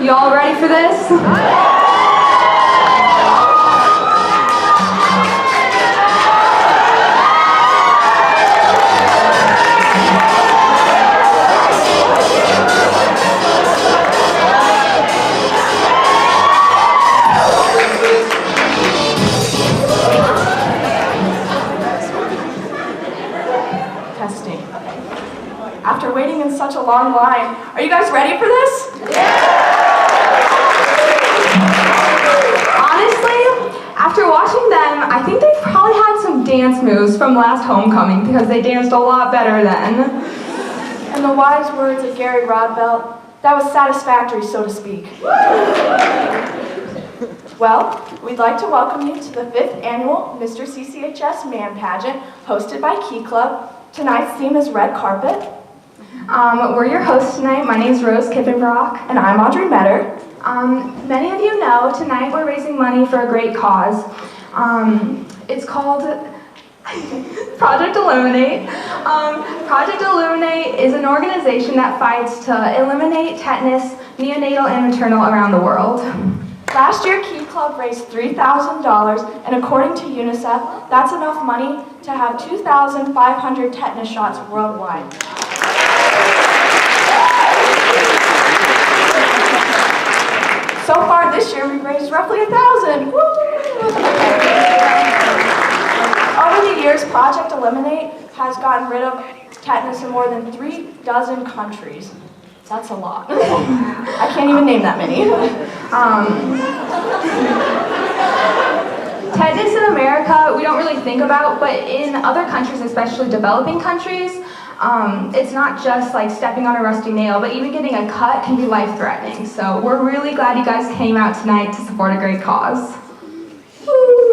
You all ready for this? Testing. After waiting in such a long line, are you guys ready for this? Yeah! Honestly, after watching them, I think they probably had some dance moves from last homecoming because they danced a lot better then. In the wise words of Gary Rodbelt, that was satisfactory, so to speak. Well, we'd like to welcome you to the 5th annual Mr. CCHS Man Pageant hosted by Key Club. Tonight's theme is Red Carpet. We're your hosts tonight. My name is Rose Kippenbrock. And I'm Audrey Metter. Many of you know tonight we're raising money for a great cause. It's called Project Eliminate. Project Eliminate is an organization that fights to eliminate tetanus, neonatal and maternal around the world. Last year, Key Club raised $3,000, and according to UNICEF, that's enough money to have 2,500 tetanus shots worldwide. So far this year, we've raised roughly 1,000. Woo! Over the years, Project Eliminate has gotten rid of tetanus in more than 36 countries. That's a lot. I can't even name that many. Tetanus in America, we don't really think about, but in other countries, especially developing countries, it's not just like stepping on a rusty nail, but even getting a cut can be life-threatening. So we're really glad you guys came out tonight to support a great cause. I'm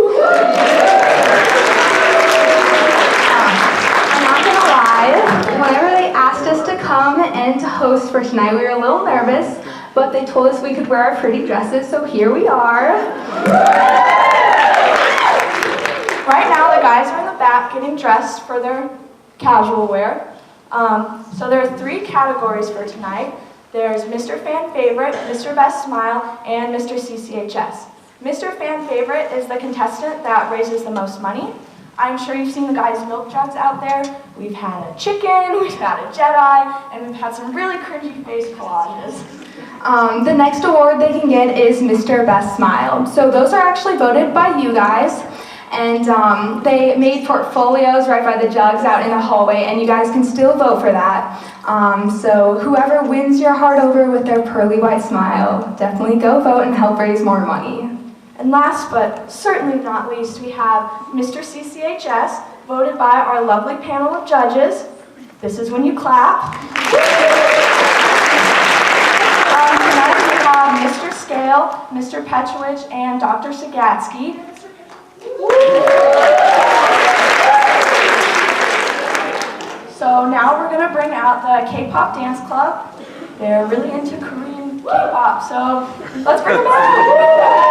not gonna lie, whenever they asked us to come and to host for tonight, we were a little nervous, but they told us we could wear our pretty dresses, so here we are. Right now, the guys are in the back getting dressed for their casual wear. So there are 3 categories for tonight. There's Mr. Fan Favorite, Mr. Best Smile, and Mr. CCHS. Mr. Fan Favorite is the contestant that raises the most money. I'm sure you've seen the guys' milk jugs out there. We've had a chicken, we've had a Jedi, and we've had some really cringy face collages. The next award they can get is Mr. Best Smile. So those are actually voted by you guys. And they made portfolios right by the jugs out in the hallway, and you guys can still vote for that. So whoever wins your heart over with their pearly white smile, definitely go vote and help raise more money. And last but certainly not least, we have Mr. CCHS, voted by our lovely panel of judges. This is when you clap. Tonight we have Mr. Scale, Mr. Petrovich, and Dr. Sagatsky. So now we're going to bring out the K-pop dance club. They're really into Korean K-pop, so let's bring them out.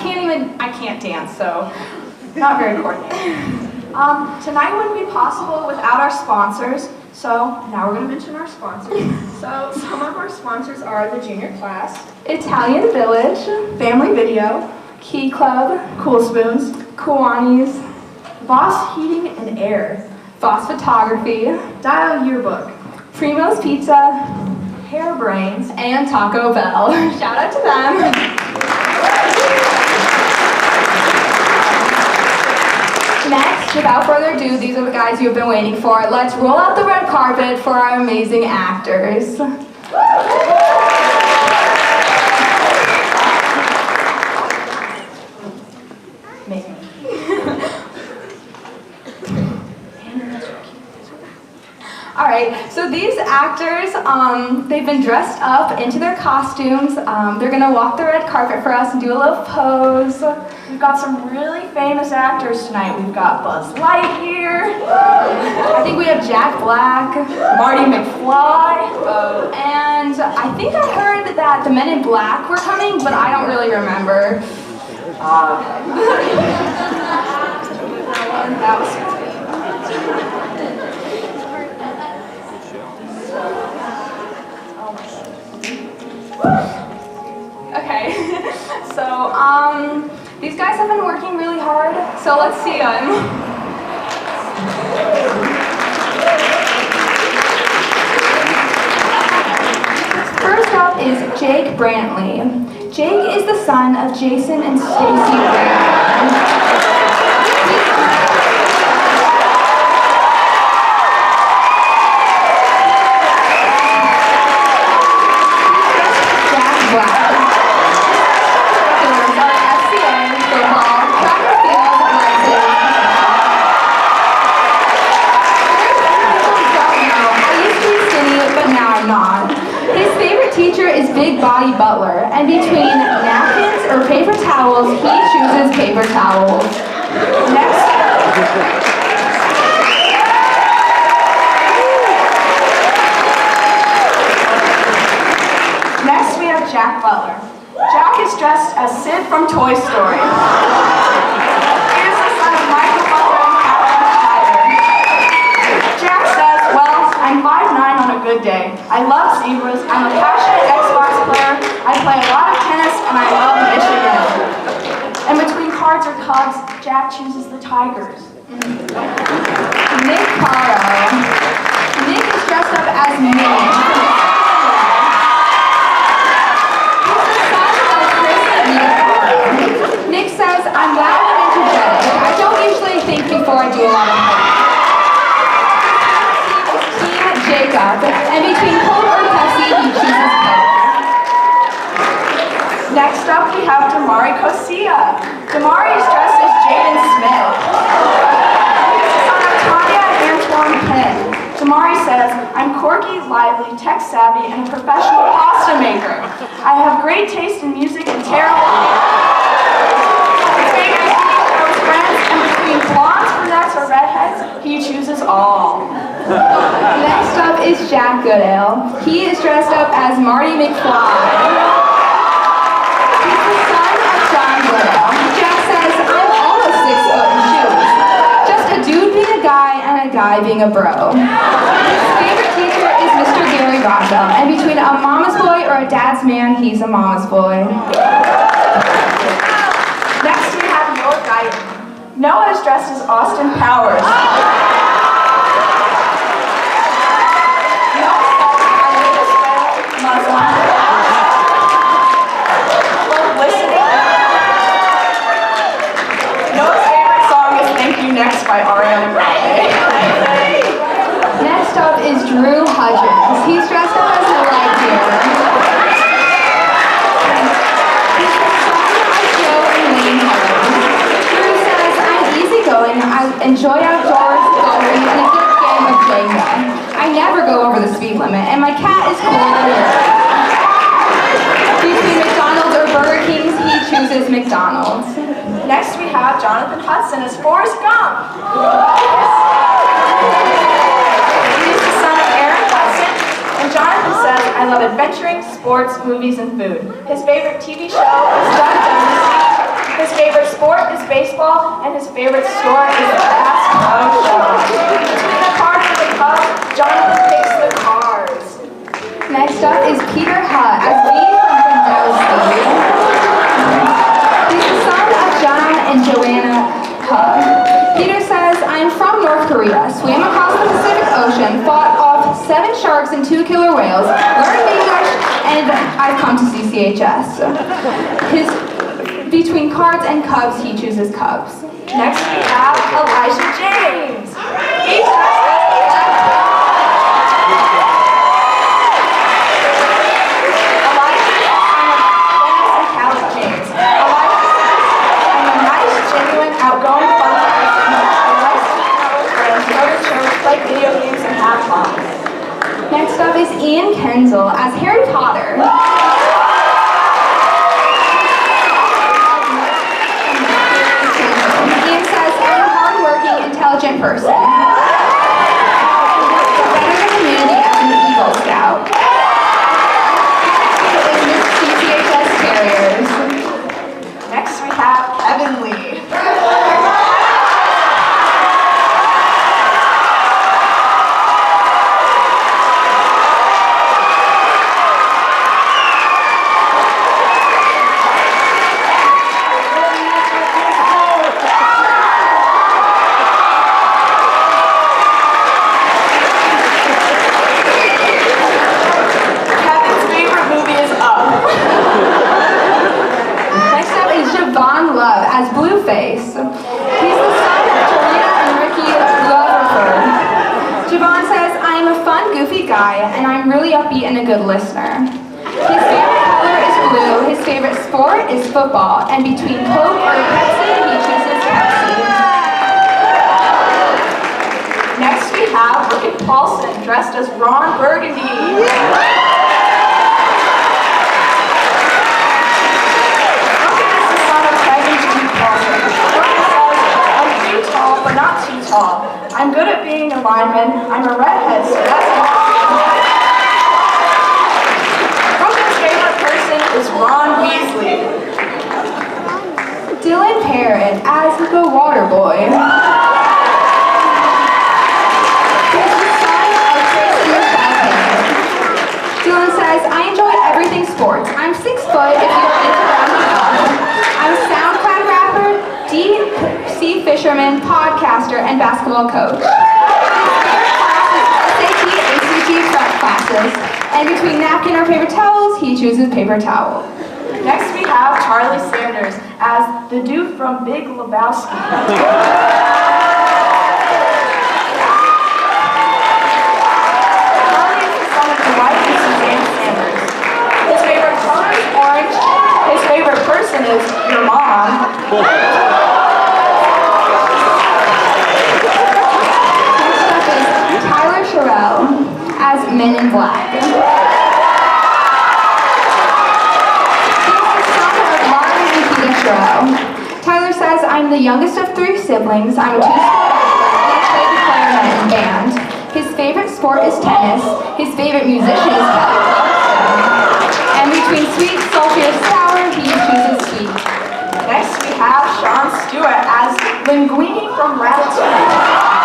I can't dance, so not very coordinated. Tonight wouldn't be possible without our sponsors, so now we're going to mention our sponsors. So some of our sponsors are the junior class, Italian Village, Family Video, Key Club, Cool Spoons, Kiwanis, Voss Heating and Air, Voss Photography, Dial Yearbook, Primo's Pizza, Hairbrains, and Taco Bell. Shout out to them. Next, without further ado, these are the guys you've been waiting for. Let's roll out the red carpet for our amazing actors. Alright, so these actors, they've been dressed up into their costumes. They're going to walk the red carpet for us and do a little pose. We've got some really famous actors tonight. We've got Buzz Lightyear. I think we have Jack Black, Marty McFly, and I think I heard that the Men in Black were coming, but I don't really remember. That was okay, so these guys have been working really hard, so let's see them. First up is Jake Brantley. Jake is the son of Jason and Stacy Brantley. Body Butler, and between napkins or paper towels, he chooses paper towels. Next we have Jack Butler. Jack is dressed as Sid from Toy Story. He is the son of Michael Butler and Catherine Schneider. Jack says, well, I'm 5'9" on a good day. I love zebras. I'm a passionate Xbox player. I play a lot of tennis, and I love Michigan. And between cards or Cubs, Jack chooses the Tigers. Nick Caro. Nick is dressed up as Nick. He's the son of Chris and Nick Caro. Nick says, I'm loud and energetic. I don't usually think before I do a lot of things. Team Jacob. And between Coke or Pepsi, he chooses Coke. Next up, we have Damari Kosia. Damari is dressed as Jaden Smith. He's the son of Tanya and Antoine Penn. Damari says, I'm quirky, lively, tech-savvy, and a professional pasta maker. I have great taste in music and terrible friends, and between blondes, brunettes, or redheads, he chooses all. Next up is Jack Goodale. He is dressed up as Marty McFly. Jack says, I'm almost 6 foot in shoes. Just a dude being a guy and a guy being a bro. His favorite teacher is Mr. Gary Rockwell, and between a mama's boy or a dad's man, he's a mama's boy. Next we have Noah Guyton. Noah is dressed as Austin Powers. Next by Ariana Grande. Next up is Drew Hudgens. He's dressed up as a Lightyear. He's the son of Joe and Wayne Hudgens. Drew says, I'm easygoing, I enjoy outdoors, golfing, and a good game of Jenga. I never go over the speed limit, and my cat is cool. Between McDonald's or Burger King's, he chooses McDonald's. Next we have Jonathan Hudson as Forrest Gump. He's the son of Aaron Hudson, and Jonathan says, I love adventuring, sports, movies, and food. His favorite TV show is Duck Dynasty. His favorite sport is baseball, and his favorite store is the fast food shop. Between the cars and the Cubs, Jonathan picks the cars. Next up is Peter Hutt, as we from Contestant. He's the son of John and Joanna Hutt. Peter says, I'm from North Korea, swam across the Pacific Ocean, fought off 7 sharks and 2 killer whales, learned English, and I've come to CCHS. Between Cards and Cubs, he chooses Cubs. Next we have Elijah James. Video games and have fun. Next up is Ian Kenzel as Harry Potter. Ian says, I'm a hard-working, intelligent person. Better the community as an Eagle Scout. In the CCHS Terriers. Next we have Kevin Lee. He's the son of Joanna and Ricky Loverford. Javon says, I am a fun, goofy guy, and I'm really upbeat and a good listener. His favorite color is blue, his favorite sport is football, and between Coke or Pepsi, he chooses Pepsi. Next we have Rick Paulson, dressed as Ron Burgundy. But not too tall. I'm good at being a lineman. I'm a redhead, so that's awesome. Brogan's favorite person is Ron Weasley. Dylan Parrott as the water boy. He's the son of Chris and Michelle Parrott. Dylan says, I enjoy everything sports. I'm 6 foot if you're into rounding up. I'm a SoundCloud rapper, deep sea fisherman, podcaster, and basketball coach. SAT, ACT prep classes. And between napkin or paper towels, he chooses paper towel. Next we have Charlie Sanders as the dude from Big Lebowski. Charlie is the son of Dwight and Suzanne Sanders. His favorite color is orange. His favorite person is your mom. As Men in Black. He's the son of Martin and Peter Sherrill. Tyler says, I'm the youngest of 3 siblings. I'm a 2-sport and I play the clarinet in band. His favorite sport is tennis. His favorite musician is Kelly Clarkson. And between sweet, salty, or sour, he chooses sweet. Next we have Sean Stewart as Linguini from Ratatouille.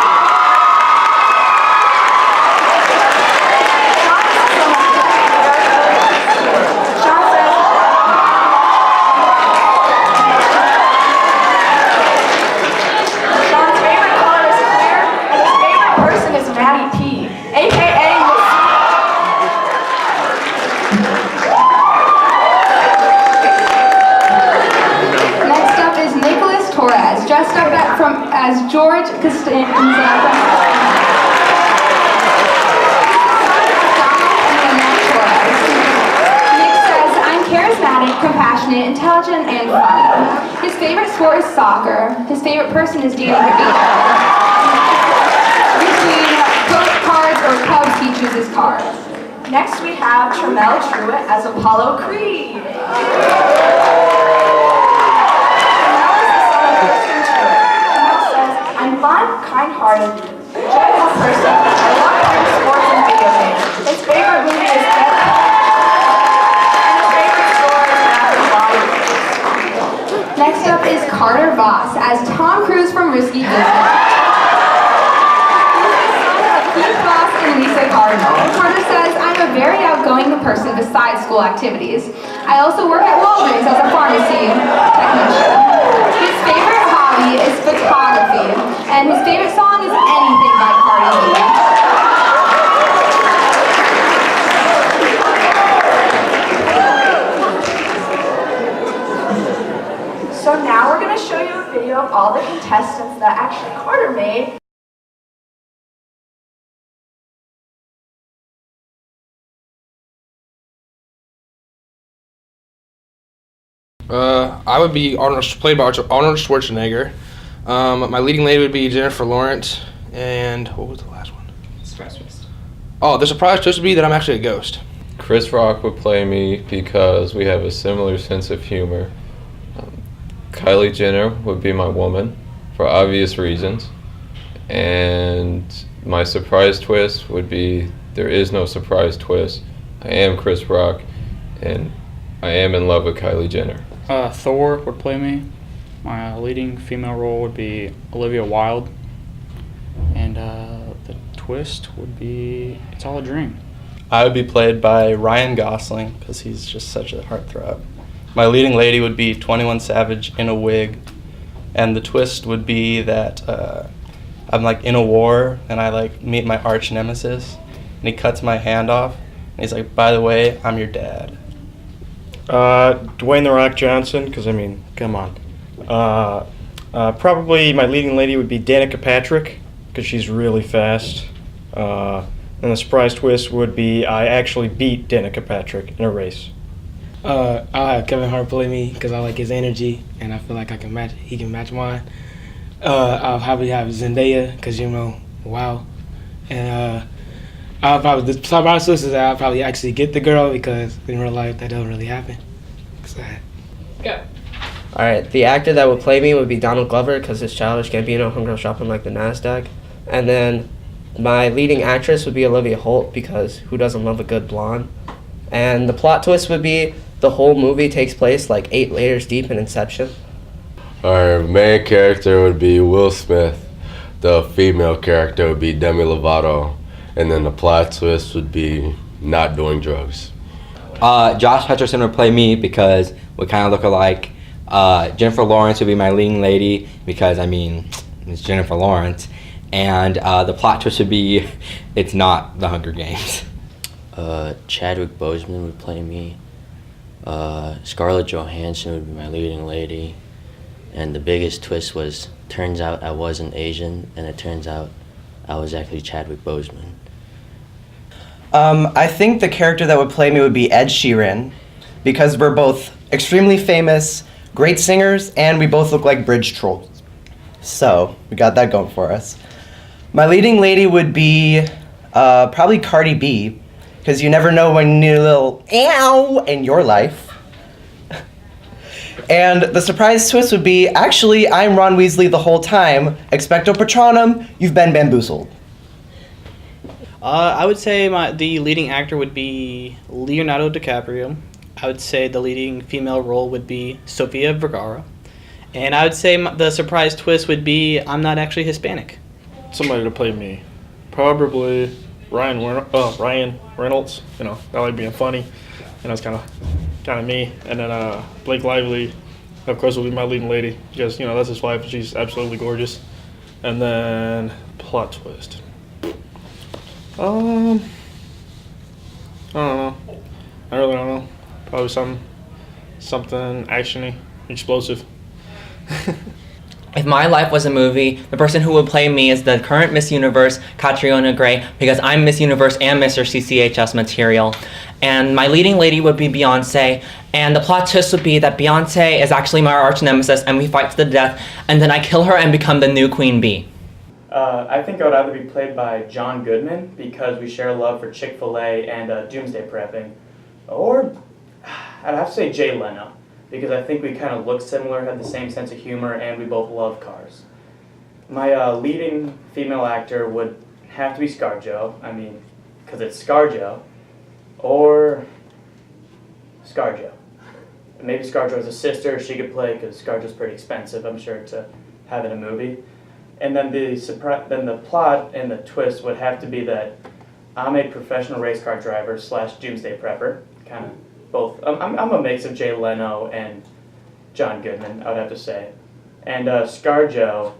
As George Costanza. Nick says, I'm charismatic, compassionate, intelligent, and funny. His favorite sport is soccer. His favorite person is Danny DeVito. Between Coke, Cards, or Cubs, he chooses Cards. Next we have Tremel Truitt as Apollo Creed. Fun, kind-hearted, joyful person. I love playing sports and video games. His favorite movie is Dead. And his favorite store is Bath & Body Works. Next up is Carter Voss as Tom Cruise from Risky Business. Keith Voss and Lisa Carbondale. Carter says, I'm a very outgoing person besides school activities. I also work at Walgreens as a pharmacy technician. His favorite hobby is photography, and his favorite song is Anything by Cardi B. So now we're going to show you a video of all the contestants that actually Carter made. I would be played by Arnold Schwarzenegger. My leading lady would be Jennifer Lawrence. And what was the last one? Surprise twist. Oh, the surprise twist would be that I'm actually a ghost. Chris Rock would play me because we have a similar sense of humor. Kylie Jenner would be my woman for obvious reasons. And my surprise twist would be there is no surprise twist. I am Chris Rock and I am in love with Kylie Jenner. Thor would play me. My leading female role would be Olivia Wilde. And the twist would be It's All a Dream. I would be played by Ryan Gosling because he's just such a heartthrob. My leading lady would be 21 Savage in a wig, and the twist would be that I'm like in a war and I like meet my arch nemesis, and he cuts my hand off, and he's like, "By the way, I'm your dad." Dwayne "The Rock" Johnson, because I mean, come on. Probably my leading lady would be Danica Patrick, because she's really fast. And the surprise twist would be I actually beat Danica Patrick in a race. I'll have Kevin Hart play me because I like his energy and I feel like he can match mine. I'll probably have Zendaya because, wow. And I'll probably, the surprise twist is that I'll probably actually get the girl because in real life that doesn't really happen. Sad. Go. Alright, the actor that would play me would be Donald Glover because his childish Gambino hung girl shopping like the NASDAQ. And then my leading actress would be Olivia Holt because who doesn't love a good blonde? And the plot twist would be the whole movie takes place like 8 layers deep in Inception. Our main character would be Will Smith. The female character would be Demi Lovato. And then the plot twist would be not doing drugs. Josh Hutcherson would play me because we kind of look alike. Jennifer Lawrence would be my leading lady because, it's Jennifer Lawrence. And the plot twist would be it's not the Hunger Games. Chadwick Boseman would play me. Scarlett Johansson would be my leading lady. And the biggest twist was, turns out I wasn't Asian, and it turns out I was actually Chadwick Boseman. I think the character that would play me would be Ed Sheeran because we're both extremely famous, great singers, and we both look like bridge trolls. So, we got that going for us. My leading lady would be probably Cardi B because you never know when you need a little ow in your life. And the surprise twist would be, actually, I'm Ron Weasley the whole time. Expecto Patronum, you've been bamboozled. I would say the leading actor would be Leonardo DiCaprio. I would say the leading female role would be Sofia Vergara. And I would say the surprise twist would be I'm not actually Hispanic. Somebody to play me. Probably Ryan Reynolds. I like being funny. That's kind of me. And then Blake Lively, of course, will be my leading lady because that's his wife. She's absolutely gorgeous. And then plot twist. I don't know. I really don't know. Probably something actiony, explosive. If my life was a movie, the person who would play me is the current Miss Universe, Catriona Gray, because I'm Miss Universe and Mr. CCHS material. And my leading lady would be Beyonce, and the plot twist would be that Beyonce is actually my arch nemesis and we fight to the death, and then I kill her and become the new Queen Bee. I think I would either be played by John Goodman because we share a love for Chick-fil-A and doomsday prepping, or I'd have to say Jay Leno because I think we kind of look similar, have the same sense of humor, and we both love cars. My leading female actor would have to be ScarJo, because it's ScarJo, or ScarJo. Maybe ScarJo's a sister she could play, because ScarJo's pretty expensive, I'm sure, to have in a movie. And then the plot and the twist would have to be that I'm a professional race car driver / doomsday prepper, kind of both. I'm a mix of Jay Leno and John Goodman, I would have to say. And ScarJo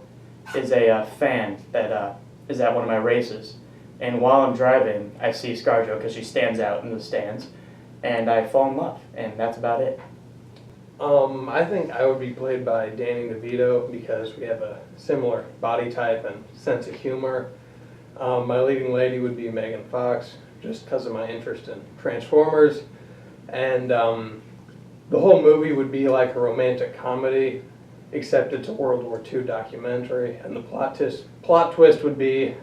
is a fan that is at one of my races. And while I'm driving, I see ScarJo because she stands out in the stands, and I fall in love, and that's about it. I think I would be played by Danny DeVito because we have a similar body type and sense of humor. My leading lady would be Megan Fox, just because of my interest in Transformers. And the whole movie would be like a romantic comedy, except it's a World War II documentary. And the plot twist would be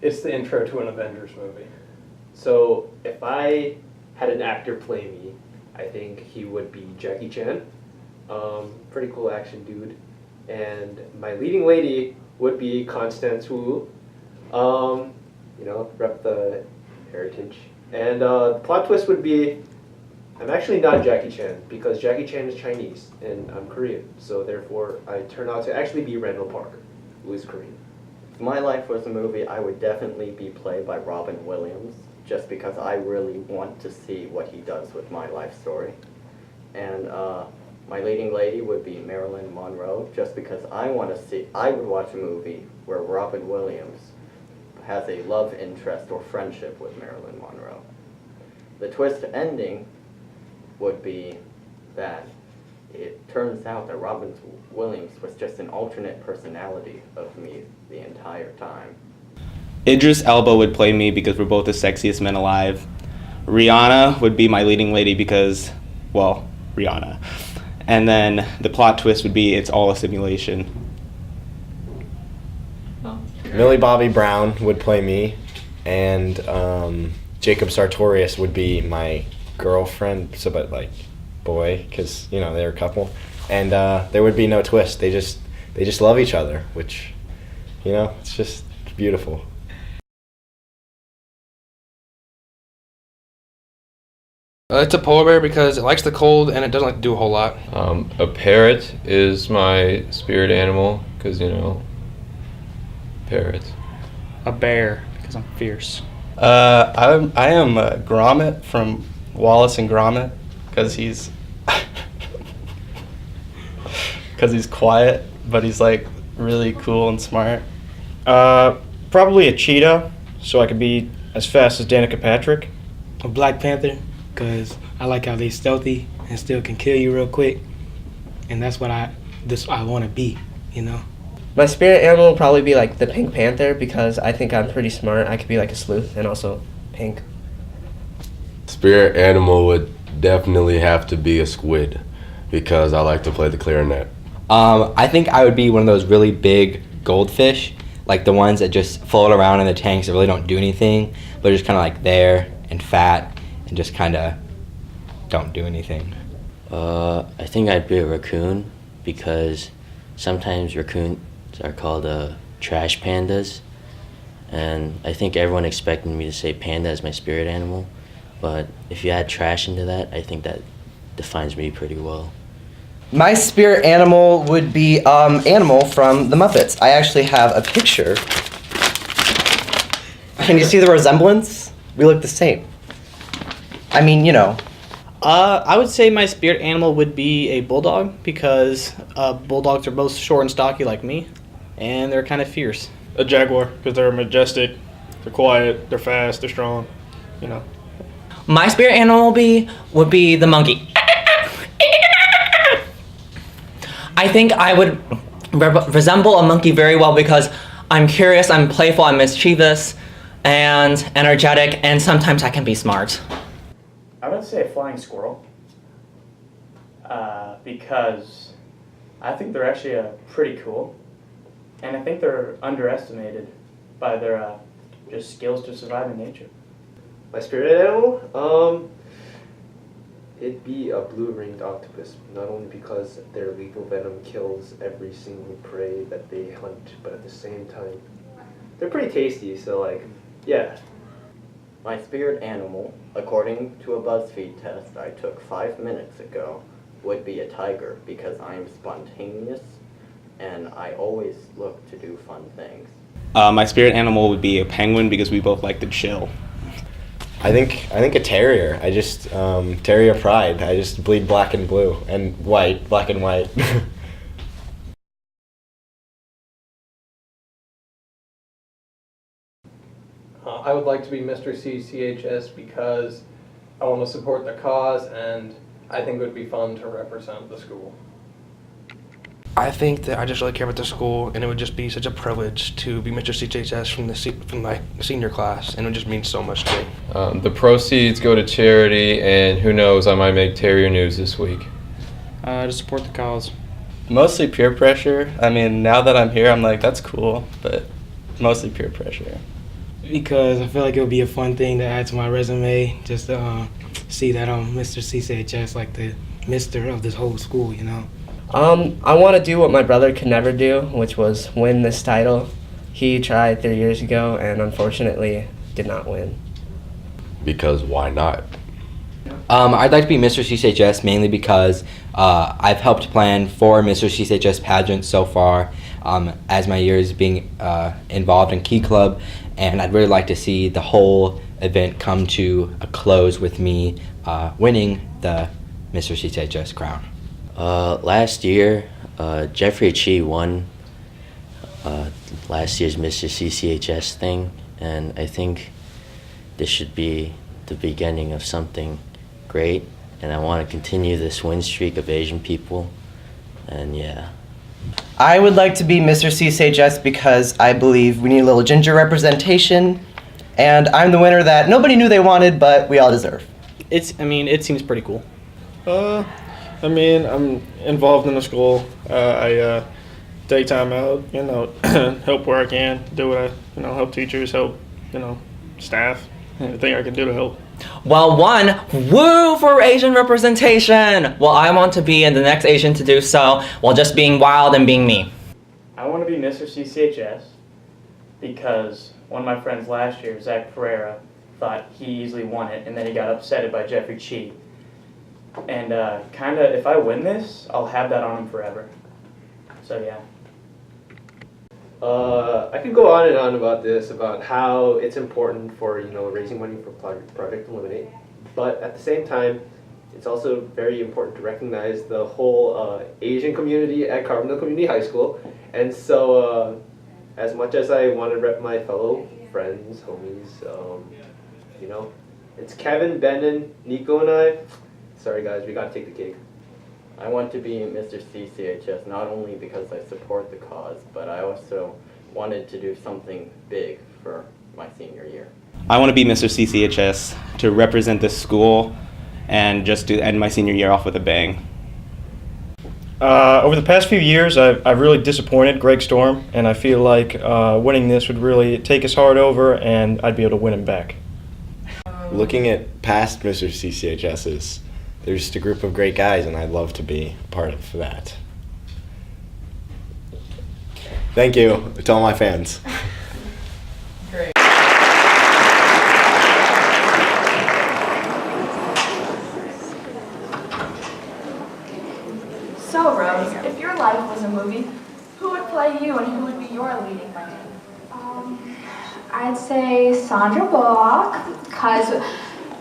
it's the intro to an Avengers movie. So if I had an actor play me, I think he would be Jackie Chan. Pretty cool action dude. And my leading lady would be Constance Wu. Rep the heritage. And the plot twist would be I'm actually not Jackie Chan because Jackie Chan is Chinese and I'm Korean. So therefore I turn out to actually be Randall Park, who is Korean. If my life was a movie, I would definitely be played by Robin Williams, just because I really want to see what he does with my life story. And my leading lady would be Marilyn Monroe, just because I would watch a movie where Robin Williams has a love interest or friendship with Marilyn Monroe. The twist ending would be that it turns out that Robin Williams was just an alternate personality of me the entire time. Idris Elba would play me because we're both the sexiest men alive. Rihanna would be my leading lady because, well, Rihanna. And then the plot twist would be it's all a simulation. Millie Bobby Brown would play me, and Jacob Sartorius would be my girlfriend, boy, because they're a couple, and there would be no twist. They just love each other, which it's just beautiful. It's a polar bear because it likes the cold and it doesn't like to do a whole lot. A parrot is my spirit animal because parrots. A bear because I'm fierce. I am Gromit from Wallace and Gromit because he's quiet, but he's really cool and smart. Probably a cheetah, so I could be as fast as Danica Patrick. A Black Panther, because I like how they stealthy and still can kill you real quick. And that's what I want to be, My spirit animal would probably be the Pink Panther because I think I'm pretty smart. I could be a sleuth and also pink. Spirit animal would definitely have to be a squid because I like to play the clarinet. I think I would be one of those really big goldfish, like the ones that just float around in the tanks that really don't do anything, but are just kind of there and fat and just kind of don't do anything. I think I'd be a raccoon because sometimes raccoons are called trash pandas, and I think everyone expected me to say panda as my spirit animal, but if you add trash into that, I think that defines me pretty well. My spirit animal would be Animal from the Muppets. I actually have a picture. Can you see the resemblance? We look the same. I mean, I would say my spirit animal would be a bulldog because bulldogs are both short and stocky like me, and they're kind of fierce. A jaguar, because they're majestic, they're quiet, they're fast, they're strong, My spirit animal would be the monkey. I think I would resemble a monkey very well because I'm curious, I'm playful, I'm mischievous, and energetic, and sometimes I can be smart. I would say a flying squirrel because I think they're actually pretty cool, and I think they're underestimated by their just skills to survive in nature. My spirit animal? It'd be a blue-ringed octopus, not only because their lethal venom kills every single prey that they hunt, but at the same time, they're pretty tasty, so yeah. My spirit animal, according to a BuzzFeed test I took 5 minutes ago, would be a tiger because I'm spontaneous and I always look to do fun things. My spirit animal would be a penguin because we both like to chill. I think a terrier. I just terrier pride. I just bleed black and blue and white, black and white. I would like to be Mr. CCHS because I want to support the cause and I think it would be fun to represent the school. I think that I just really care about the school, and it would just be such a privilege to be Mr. CCHS from my senior class, and it would just mean so much to me. The proceeds go to charity, and who knows, I might make Terrier News this week. To support the cause. Mostly peer pressure. I mean, now that I'm here, I'm like, that's cool, but mostly peer pressure. Because I feel like it would be a fun thing to add to my resume, just to see that I'm Mr. CCHS, like the mister of this whole school, you know. I want to do what my brother could never do, which was win this title. He tried 3 years ago and unfortunately did not win. Because why not? I'd like to be Mr. CCHS mainly because I've helped plan 4 Mr. CCHS pageants so far as my years being involved in Key Club, and I'd really like to see the whole event come to a close with me winning the Mr. CCHS crown. Last year, Jeffrey Chi won last year's Mr. CCHS thing, and I think this should be the beginning of something great, and I want to continue this win streak of Asian people, and yeah. I would like to be Mr. CCHS because I believe we need a little ginger representation, and I'm the winner that nobody knew they wanted, but we all deserve. It seems pretty cool. I'm involved in the school. I take time out, help where I can, do what I, help teachers, help, staff, anything I can do to help. Well, woo for Asian representation! Well, I want to be the next Asian to do so while just being wild and being me. I want to be Mr. CCHS because one of my friends last year, Zach Pereira, thought he easily won it, and then he got upset by Jeffrey Chi. And if I win this, I'll have that on him forever. So yeah. I could go on and on about this, about how it's important for raising money for Project Eliminate, but at the same time, it's also very important to recognize the whole Asian community at Carbondale Community High School. And so, as much as I want to rep my fellow friends, homies, it's Kevin, Benin, Nico, and I. Sorry guys, we gotta take the cake. I want to be Mr. CCHS not only because I support the cause, but I also wanted to do something big for my senior year. I want to be Mr. CCHS to represent this school and just to end my senior year off with a bang. Over the past few years, I've really disappointed Greg Storm, and I feel like winning this would really take his heart over, and I'd be able to win him back. Looking at past Mr. CCHSs, they're just a group of great guys, and I'd love to be a part of that. Thank you to all my fans. Great. So, Rose, if your life was a movie, who would play you and who would be your leading man? I'd say Sandra Bullock, because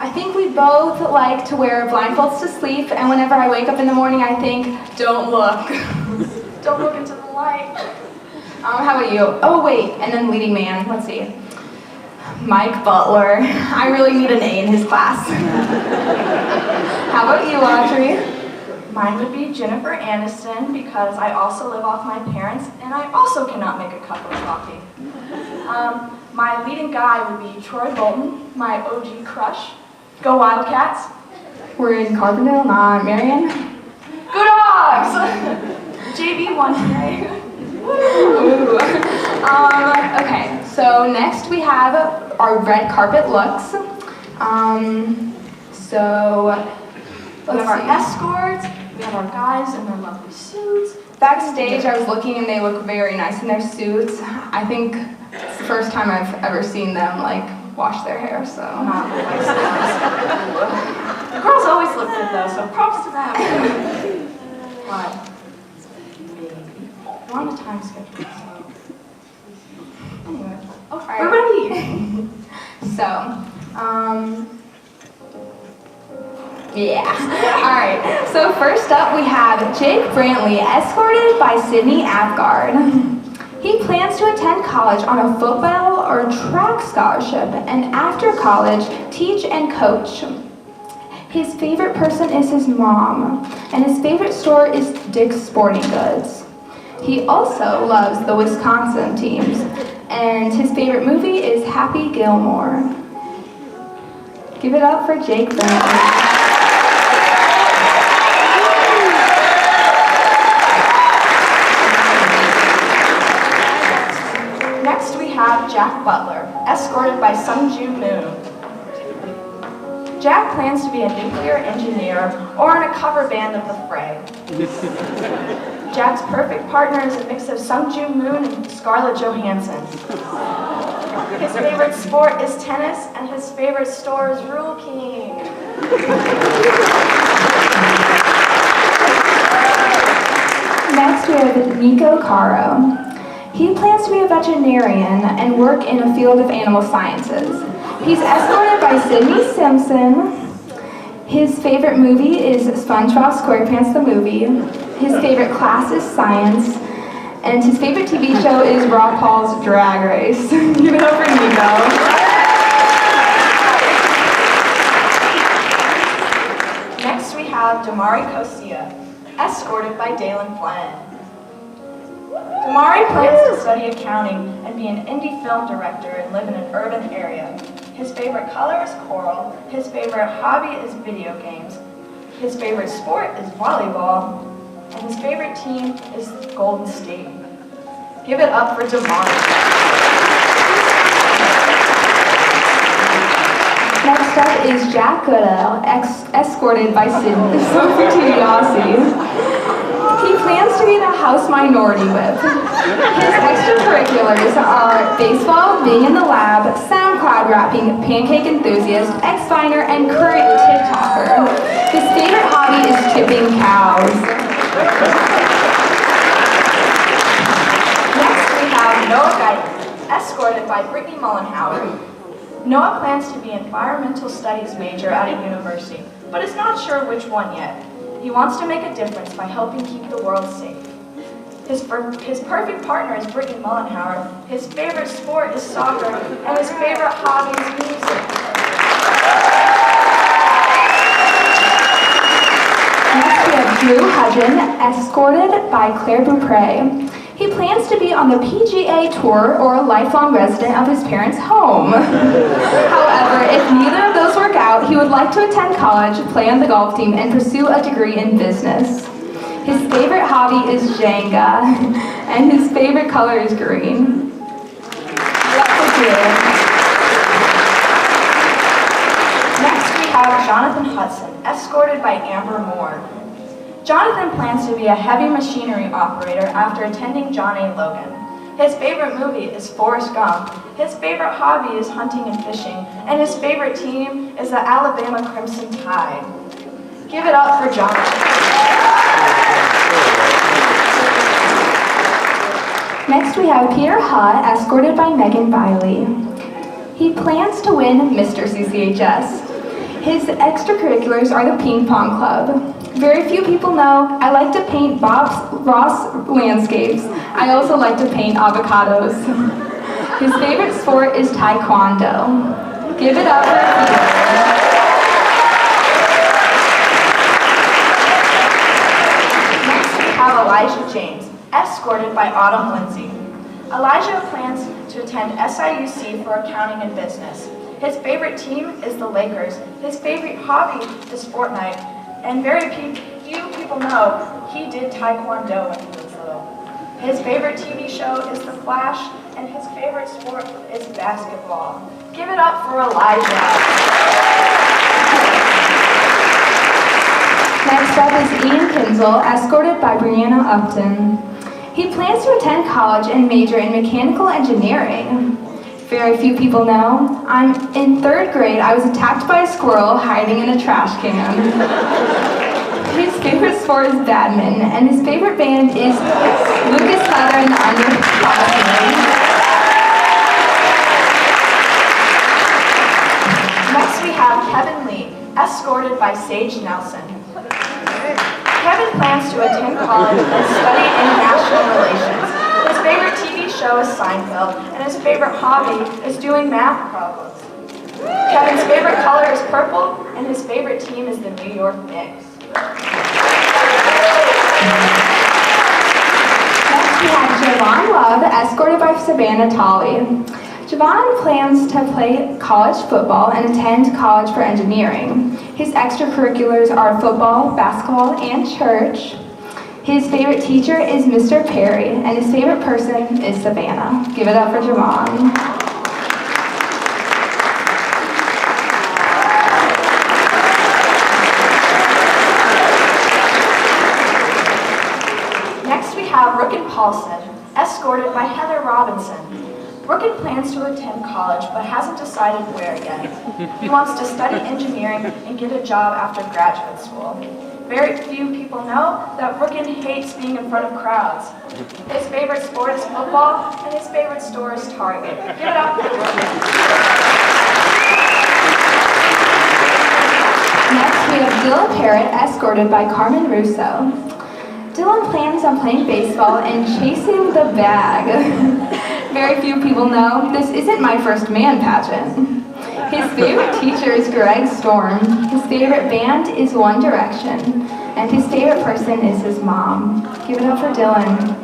I think we both like to wear blindfolds to sleep, and whenever I wake up in the morning, I think, don't look. Don't look into the light. How about you? Oh, wait, and then leading man, let's see. Mike Butler. I really need an A in his class. How about you, Audrey? Mine would be Jennifer Aniston because I also live off my parents and I also cannot make a cup of coffee. My leading guy would be Troy Bolton, my OG crush. Go Wildcats. We're in Carbondale, not Marion. Go Dogs! JV one day. Ooh. Okay, so next we have our red carpet looks. We have our escorts, we have our guys in their lovely suits. Backstage, I was looking and they look very nice in their suits. I think it's the first time I've ever seen them wash their hair, so. The girls always look good though, so props to them. But maybe we're on a time schedule, so anyway, we're ready. So, yeah. All right. So first up, we have Jake Brantley, escorted by Sydney Apgard. He plans to attend college on a football or track scholarship, and after college, teach and coach. His favorite person is his mom, and his favorite store is Dick's Sporting Goods. He also loves the Wisconsin teams, and his favorite movie is Happy Gilmore. Give it up for Jake Brantley. Next we have Jack Butler, escorted by Sungju Moon. Jack plans to be a nuclear engineer or in a cover band of The Fray. Jack's perfect partner is a mix of Sungju Moon and Scarlett Johansson. His favorite sport is tennis, and his favorite store is Rule King. Next we have Nico Caro. He plans to be a veterinarian and work in a field of animal sciences. He's escorted by Sydney Simpson. His favorite movie is SpongeBob SquarePants the movie. His favorite class is science. And his favorite TV show is RuPaul's Drag Race. Give it up for Nico. Next we have Damari Kosia, escorted by Dalen Flynn. Damari plans to study accounting and be an indie film director and live in an urban area. His favorite color is coral. His favorite hobby is video games. His favorite sport is volleyball. And his favorite team is Golden State. Give it up for Damari. Next up is Jack Goodell, escorted by Sophie Tudiasi. He plans to be the house minority whip. His extracurriculars are baseball, being in the lab, SoundCloud rapping, pancake enthusiast, ex-viner, and current TikToker. His favorite hobby is tipping cows. Next we have Noah Guyton, escorted by Brittany Mullenhauer. Noah plans to be an environmental studies major at a university, but is not sure which one yet. He wants to make a difference by helping keep the world safe. His perfect partner is Brittany Mullenhauer. His favorite sport is soccer, and his favorite hobby is music. Next we have Drew Hudgen, escorted by Claire Beaupre. He plans to be on the PGA Tour or a lifelong resident of his parents' home. However, if neither of those work out, he would like to attend college, play on the golf team, and pursue a degree in business. His favorite hobby is Jenga, and his favorite color is green. Next we have Jonathan Hudson, escorted by Amber Moore. Jonathan plans to be a heavy machinery operator after attending John A. Logan. His favorite movie is Forrest Gump. His favorite hobby is hunting and fishing, and his favorite team is the Alabama Crimson Tide. Give it up for Jonathan. Next we have Peter Hutt, escorted by Megan Biley. He plans to win Mr. CCHS. His extracurriculars are the ping pong club. Very few people know I like to paint Ross landscapes. I also like to paint avocados. His favorite sport is Taekwondo. Give it up for Peter. Next we have Elijah James, escorted by Autumn Lindsay. Elijah plans to attend SIUC for accounting and business. His favorite team is the Lakers. His favorite hobby is Fortnite. And very few people know he did Taekwondo when he was little. His favorite TV show is The Flash, and his favorite sport is basketball. Give it up for Elijah. Next up is Ian Kinzel, escorted by Brianna Upton. He plans to attend college and major in mechanical engineering. very few people know. I'm in 3rd grade. I was attacked by a squirrel hiding in a trash can. His favorite sport is badminton, and his favorite band is Lucas Feather and the Underclassmen. Next we have Kevin Lee, escorted by Sage Nelson. Kevin plans to attend college and study international relations. His favorite TV show is Seinfeld, and his favorite hobby is doing math problems. Kevin's favorite color is purple, and his favorite team is the New York Knicks. Next we have Javon Love, escorted by Savannah Tolley. Javon plans to play college football and attend college for engineering. His extracurriculars are football, basketball, and church. His favorite teacher is Mr. Perry, and his favorite person is Savannah. Give it up for Javon. Next we have Rookin Paulson, escorted by Heather Robinson. Rookin plans to attend college but hasn't decided where yet. He wants to study engineering and get a job after graduate school. Very few people know that Rookin hates being in front of crowds. His favorite sport is football, and his favorite store is Target. Give it up for Rookin. Next, we have Dylan Parrott, escorted by Carmen Russo. Dylan plans on playing baseball and chasing the bag. Very few people know this isn't my first man pageant. His favorite teacher is Greg Storm. His favorite band is One Direction. And his favorite person is his mom. Give it up for Dylan.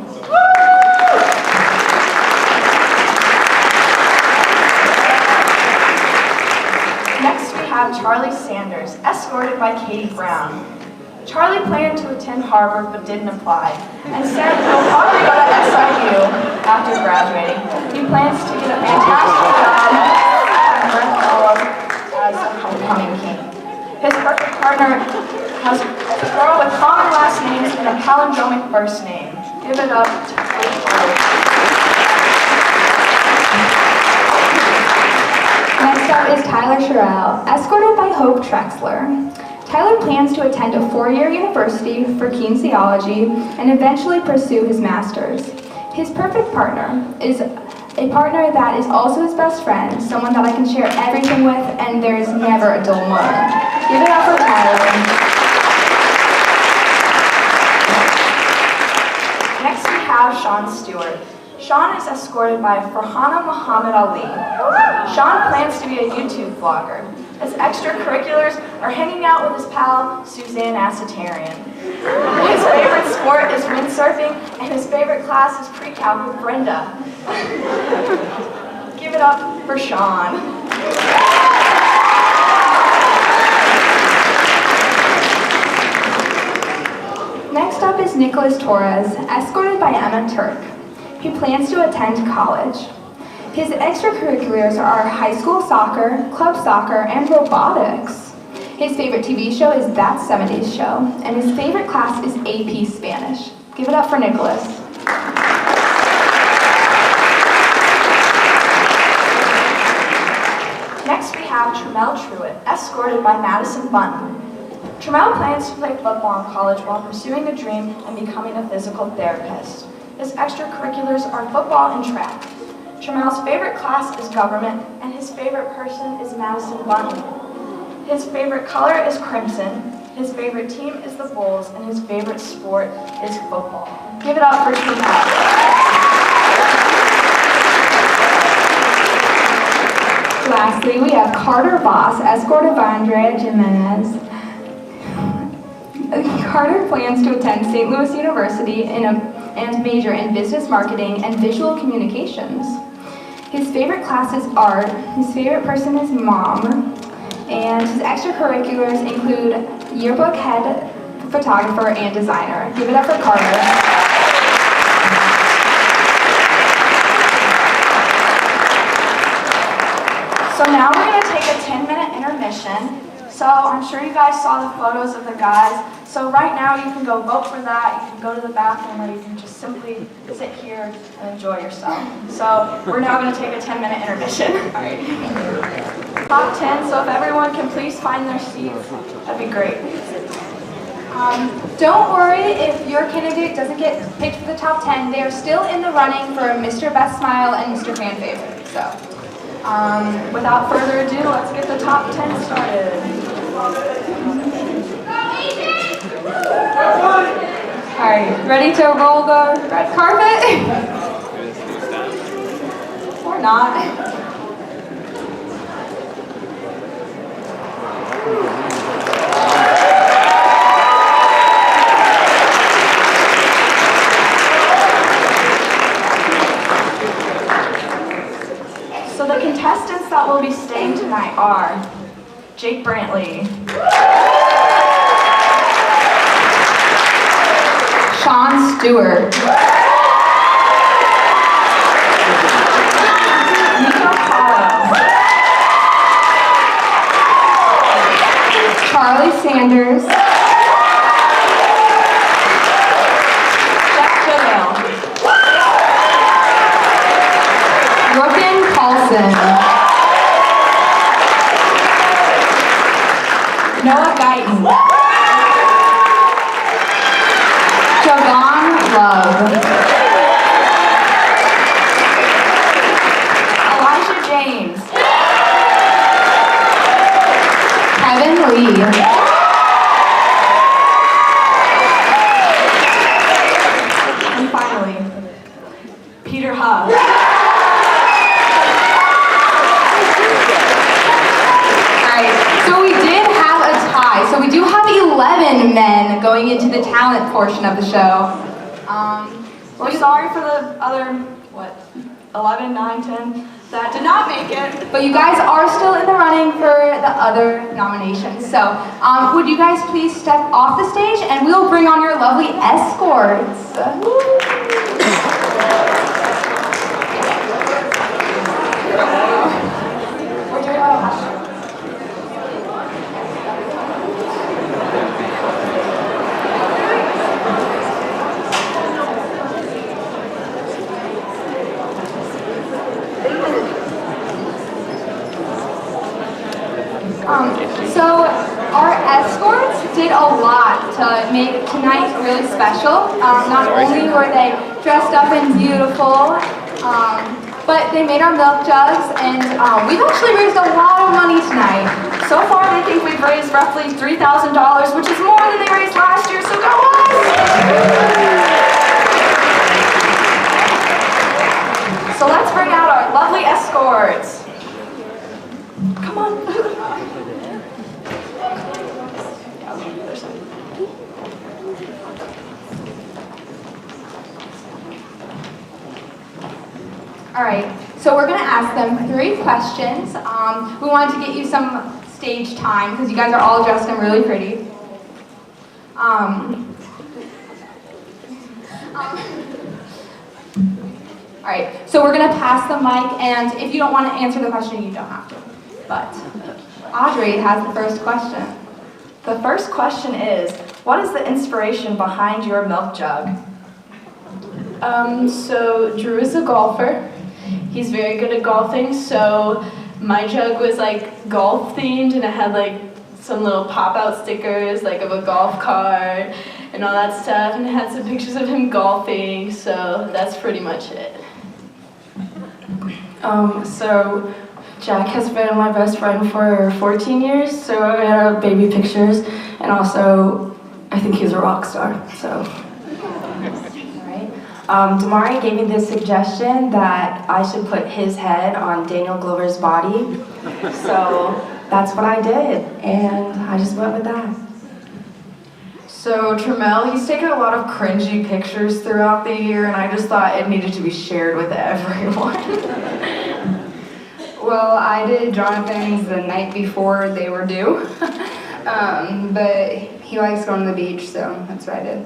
Next we have Charlie Sanders, escorted by Katie Brown. Charlie planned to attend Harvard but didn't apply, and said he'll probably go to SIU after graduating. He plans to get a fantastic job as a homecoming king. His perfect partner has a girl with common last names and a palindromic first name. Give it up to Charlie. Next up is Tyler Sherrill, escorted by Hope Trexler. Tyler plans to attend a 4-year university for kinesiology and eventually pursue his master's. His perfect partner is a partner that is also his best friend, someone that I can share everything with, and there is never a dull moment. Give it up for Tyler. Next we have Sean Stewart. Sean is escorted by Farhana Muhammad Ali. Sean plans to be a YouTube vlogger. His extracurriculars are hanging out with his pal, Suzanne Assetarian. His favorite sport is windsurfing, and his favorite class is pre-calc with Brenda. Give it up for Sean. Next up is Nicholas Torres, escorted by Emma Turk. He plans to attend college. His extracurriculars are high school soccer, club soccer, and robotics. His favorite TV show is That 70s Show, and his favorite class is AP Spanish. Give it up for Nicholas. Next we have Tremel Truitt, escorted by Madison Bunton. Tremel plans to play football in college while pursuing a dream and becoming a physical therapist. His extracurriculars are football and track. Tremel's favorite class is government, and his favorite person is Madison Bunton. His favorite color is crimson, his favorite team is the Bulls, and his favorite sport is football. Give it up for Tremel. Lastly, we have Carter Voss, escorted by Andrea Jimenez. Carter plans to attend St. Louis University and major in business marketing and visual communications. His favorite class is art, his favorite person is mom, and his extracurriculars include yearbook head photographer and designer. Give it up for Carter. So now we're going to take a 10-minute intermission. So I'm sure you guys saw the photos of the guys. So right now you can go vote for that, you can go to the bathroom, or you can just simply sit here and enjoy yourself. So we're now going to take a 10-minute intermission. All right. Top 10, so if everyone can please find their seats, that'd be great. Don't worry if your candidate doesn't get picked for the top 10. They are still in the running for Mr. Best Smile and Mr. Fan Favorite. So, without further ado, let's get the top 10 started. All right, ready to roll the red carpet? Or not. So the contestants that will be staying tonight are Jake Brantley, Sean Stewart, Nico Caro, Charlie Sanders, Jeff Goodale, Brooklyn Paulson, Noah Guyton, Javon Love, Elijah James, Kevin Lee, and finally, Peter Hugg. So we did have a tie. So we do have 11 men going into the talent portion of the show. We're sorry for the other, 11, 9, 10 that did not make it. But you guys are still in the running for the other nominations. So would you guys please step off the stage and we'll bring on your lovely escorts. So our escorts did a lot to make tonight really special. Not only were they dressed up and beautiful, but they made our milk jugs, and we've actually raised a lot of money tonight. So far, they think we've raised roughly $3,000, which is more than they raised last year, so go us! So let's bring out our lovely escorts. Come on. All right, so we're gonna ask them 3 questions. We wanted to get you some stage time because you guys are all dressed and really pretty. All right, so we're gonna pass the mic, and if you don't want to answer the question, you don't have to. But Audrey has the first question. The first question is, what is the inspiration behind your milk jug? So Drew is a golfer. He's very good at golfing, so my jug was like golf themed, and it had like some little pop-out stickers like of a golf cart and all that stuff, and it had some pictures of him golfing, so that's pretty much it. So Jack has been my best friend for 14 years, so I have baby pictures, and also I think he's a rock star, so. Damari gave me this suggestion that I should put his head on Daniel Glover's body. So that's what I did, and I just went with that. So Tramel, he's taken a lot of cringy pictures throughout the year, and I just thought it needed to be shared with everyone. Well, I did Jonathan's the night before they were due, but he likes going to the beach, so that's what I did.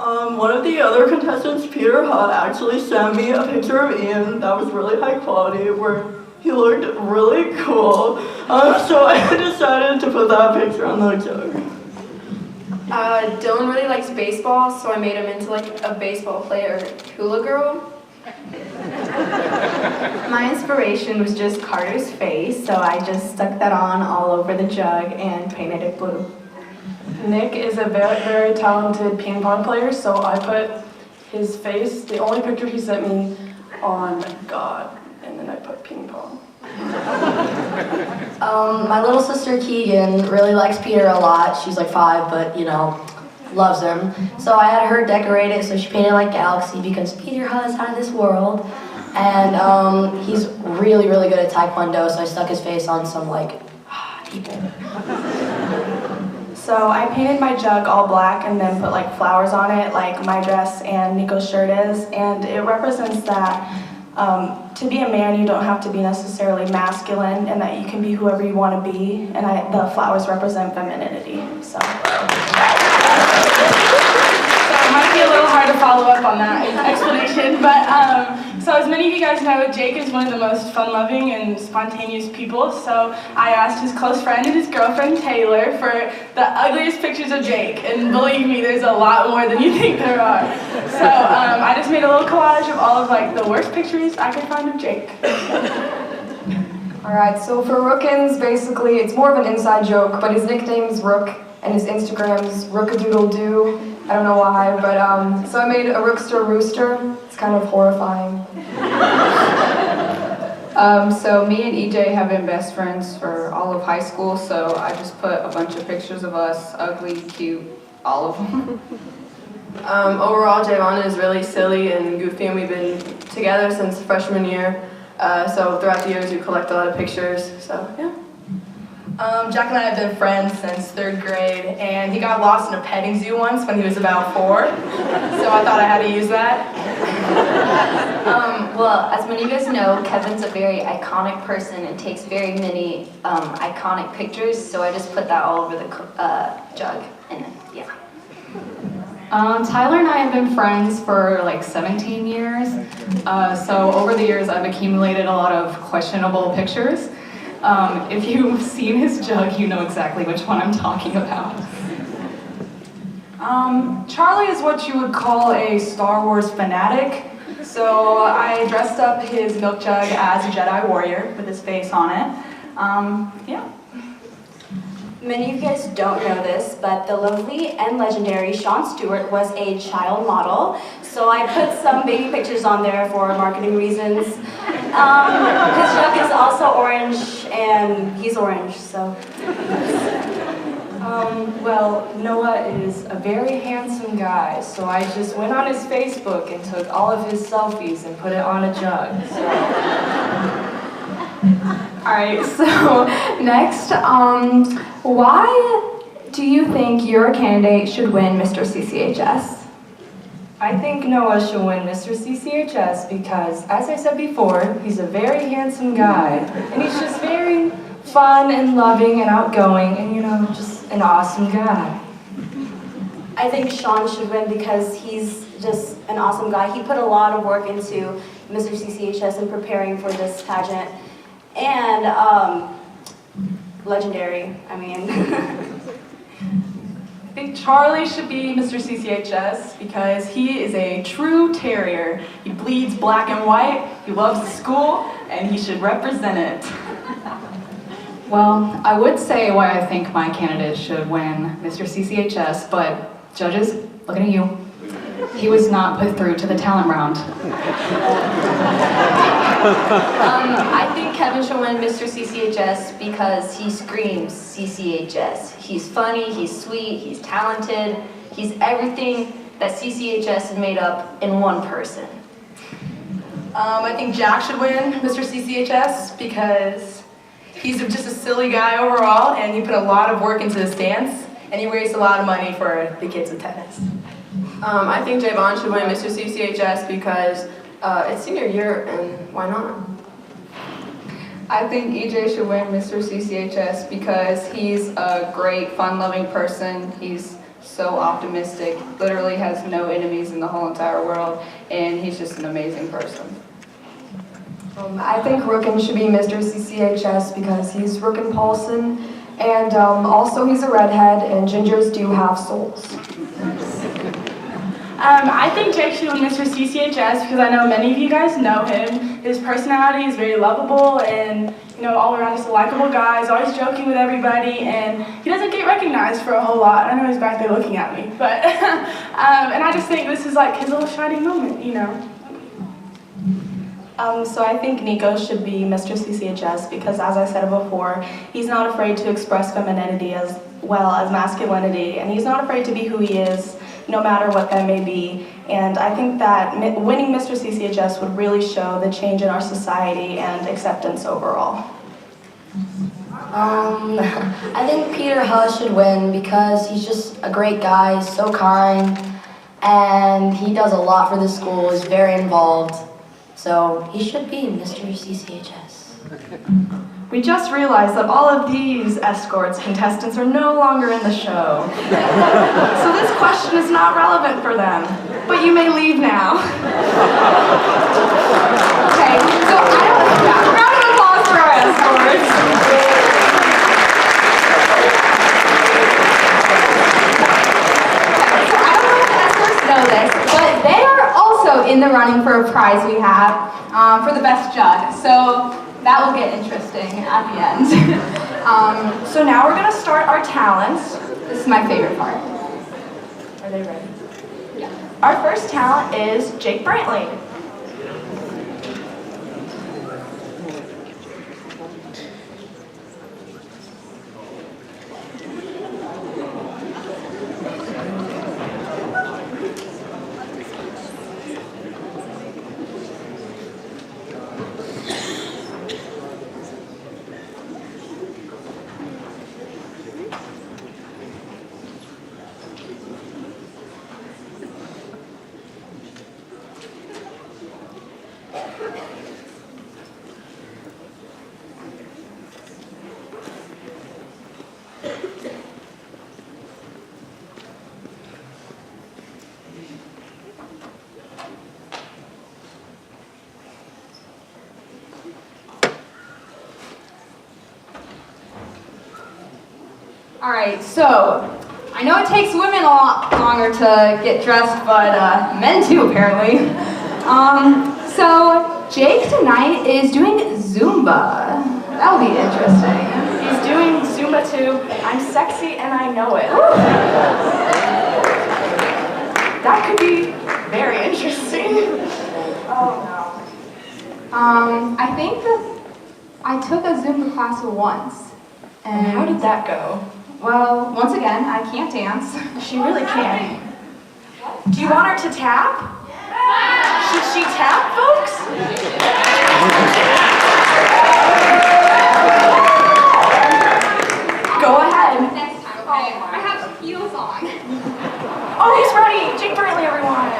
One of the other contestants, Peter Hutt, actually sent me a picture of Ian that was really high quality where he looked really cool. So I decided to put that picture on the jug. Dylan really likes baseball, so I made him into like a baseball player hula girl. My inspiration was just Carter's face, so I just stuck that on all over the jug and painted it blue. Nick is a very, very talented ping pong player, so I put his face, the only picture he sent me, on God, and then I put ping pong. My little sister Keegan really likes Peter a lot. She's like 5, but loves him. So I had her decorate it, so she painted like Galaxy because Peter is out of this world. And he's really, really good at Taekwondo, so I stuck his face on some people. So I painted my jug all black and then put like flowers on it, like my dress and Nico's shirt is, and it represents that to be a man, you don't have to be necessarily masculine, and that you can be whoever you want to be, and the flowers represent femininity, so. So it might be a little hard to follow up on that explanation, but so as many of you guys know, Jake is one of the most fun-loving and spontaneous people, so I asked his close friend and his girlfriend Taylor for the ugliest pictures of Jake, and believe me, there's a lot more than you think there are. So I just made a little collage of all of the worst pictures I could find of Jake. Alright, so for Rookins, basically, it's more of an inside joke, but his nickname is Rook, and his Instagram's Rookadoodle-Doo. I don't know why, but so I made a Rookster Rooster. It's kind of horrifying. So me and EJ have been best friends for all of high school, so I just put a bunch of pictures of us, ugly, cute, all of them. Overall, Javon is really silly and goofy, and we've been together since freshman year. So throughout the years, we collect a lot of pictures. So yeah. Jack and I have been friends since 3rd grade, and he got lost in a petting zoo once when he was about 4, so I thought I had to use that. Well, as many of you guys know, Kevin's a very iconic person and takes very many iconic pictures, so I just put that all over the jug, and yeah. Tyler and I have been friends for like 17 years, so over the years I've accumulated a lot of questionable pictures. If you've seen his jug, you know exactly which one I'm talking about. Charlie is what you would call a Star Wars fanatic, so I dressed up his milk jug as a Jedi warrior with his face on it. Yeah. Many of you guys don't know this, but the lovely and legendary Sean Stewart was a child model, so I put some baby pictures on there for marketing reasons. His jug is also orange, and he's orange, so. Well, Noah is a very handsome guy, so I just went on his Facebook and took all of his selfies and put it on a jug, so. Alright, so next, why do you think your candidate should win Mr. CCHS? I think Noah should win Mr. CCHS because, as I said before, he's a very handsome guy, and he's just very fun and loving and outgoing and, just an awesome guy. I think Sean should win because he's just an awesome guy. He put a lot of work into Mr. CCHS and preparing for this pageant. And legendary, I mean. I think Charlie should be Mr. CCHS because he is a true terrier. He bleeds black and white, he loves the school, and he should represent it. Well, I would say why I think my candidate should win Mr. CCHS, but judges, looking at you, he was not put through to the talent round. I think Kevin should win Mr. CCHS because he screams CCHS. He's funny, he's sweet, he's talented, he's everything that CCHS is made up in one person. I think Jack should win Mr. CCHS because he's just a silly guy overall, and he put a lot of work into his dance, and he raised a lot of money for the kids in tennis. I think Javon should win Mr. CCHS because it's senior year, and why not? I think EJ should win Mr. CCHS because he's a great, fun-loving person. He's so optimistic, literally has no enemies in the whole entire world, and he's just an amazing person. I think Rookin should be Mr. CCHS because he's Rookin Paulson, And also he's a redhead, and gingers do have souls. I think Jake should win Mr. CCHS because I know many of you guys know him. His personality is very lovable and, all around just a likable guy. He's always joking with everybody and he doesn't get recognized for a whole lot. I know he's back there looking at me, but, and I just think this is like his little shining moment, So I think Nico should be Mr. CCHS because, as I said before, he's not afraid to express femininity as well as masculinity, and he's not afraid to be who he is, no matter what that may be. And I think that winning Mr. CCHS would really show the change in our society and acceptance overall. I think Peter Huss should win because he's just a great guy, he's so kind, and he does a lot for the school, he's very involved. So he should be Mr. CCHS. We just realized that all of these escorts contestants are no longer in the show. So this question is not relevant for them, but you may leave now. Okay, so round of applause for our escorts. Know this, but they are also in the running for a prize we have for the best jug. So that will get interesting at the end. So now we're going to start our talents. This is my favorite part. Are they ready? Yeah. Our first talent is Jake Brantley. All right, so I know it takes women a lot longer to get dressed, but men too, apparently. So Jake tonight is doing Zumba. That'll be interesting. He's doing Zumba too. I'm sexy and I know it. That could be very interesting. Oh no. I think that I took a Zumba class once. And how did that go? Well, once again, I can't dance. She really can't. Do you want her to tap? Should she tap, folks? Go ahead. Next time, okay? I have heels on. Oh, he's ready. Jake Brantley, everyone.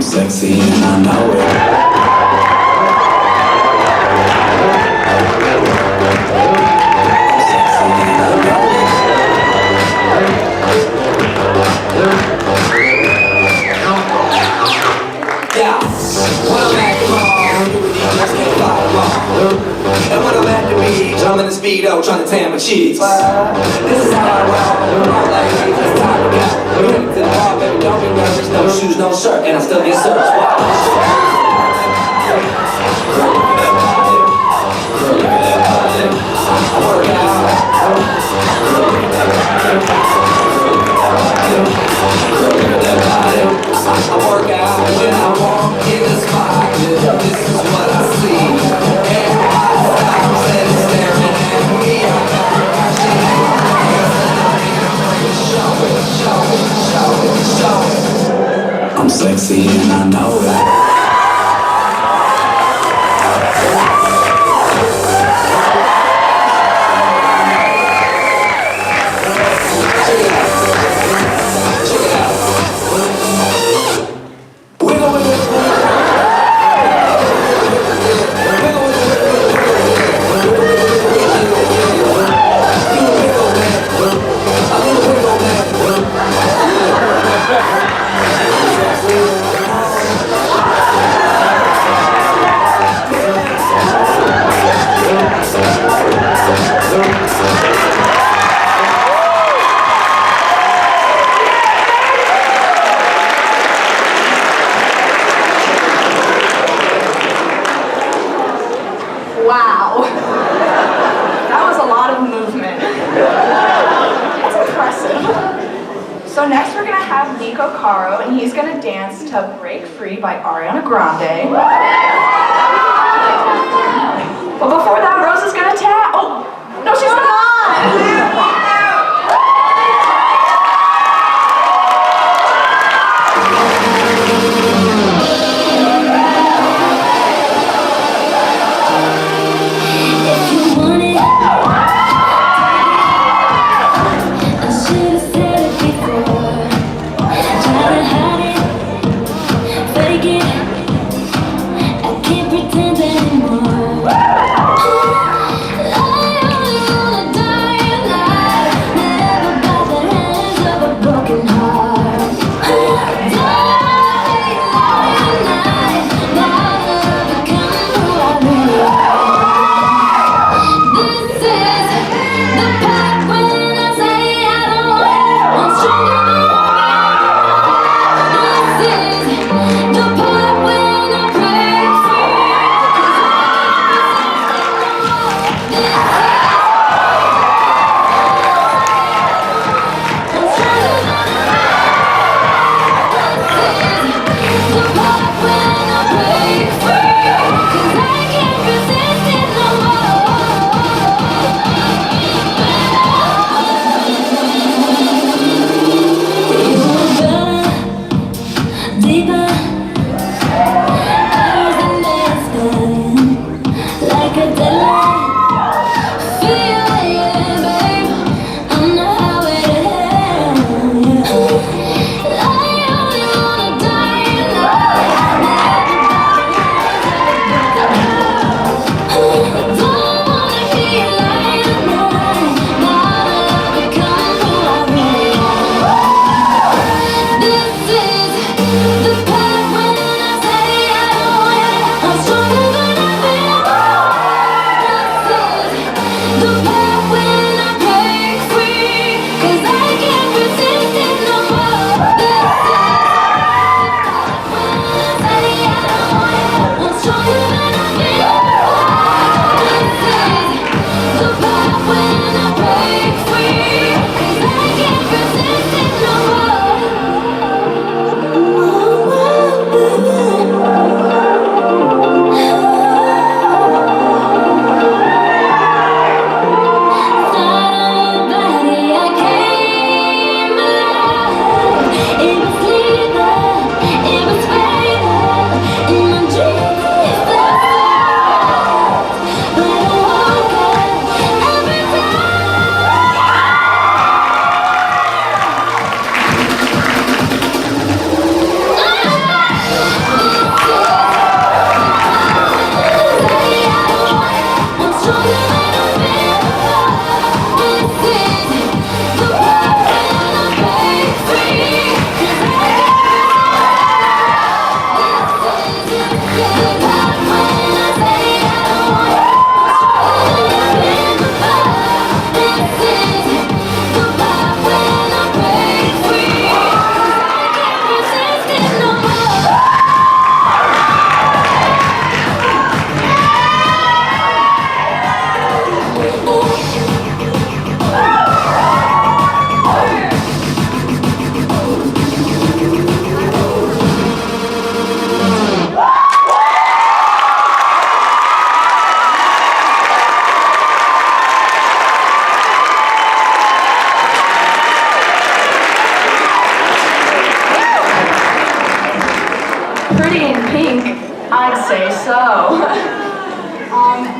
Sexy and I know it. Yeah, when I'm at the mall, just can't follow along. And when I'm at the beach, I'm in the speedo trying to tan my cheeks. This is how I roll. All ladies, it's time to go. Bring it to the bar, baby, don't be nervous. No shoes, no shirt, and I still get searched. Work out. Nico Caro, and he's going to dance to Break Free by Ariana Grande. But before that, Rose is going to tap. Oh, no, she's not.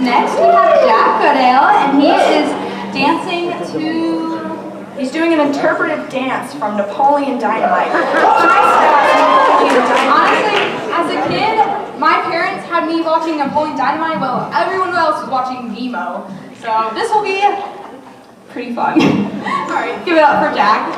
Next we have Jack Carbondale, and he is dancing to... He's doing an interpretive dance from Napoleon Dynamite. Honestly, as a kid, my parents had me watching Napoleon Dynamite while everyone else was watching Nemo. So this will be pretty fun. Alright, give it up for Jack.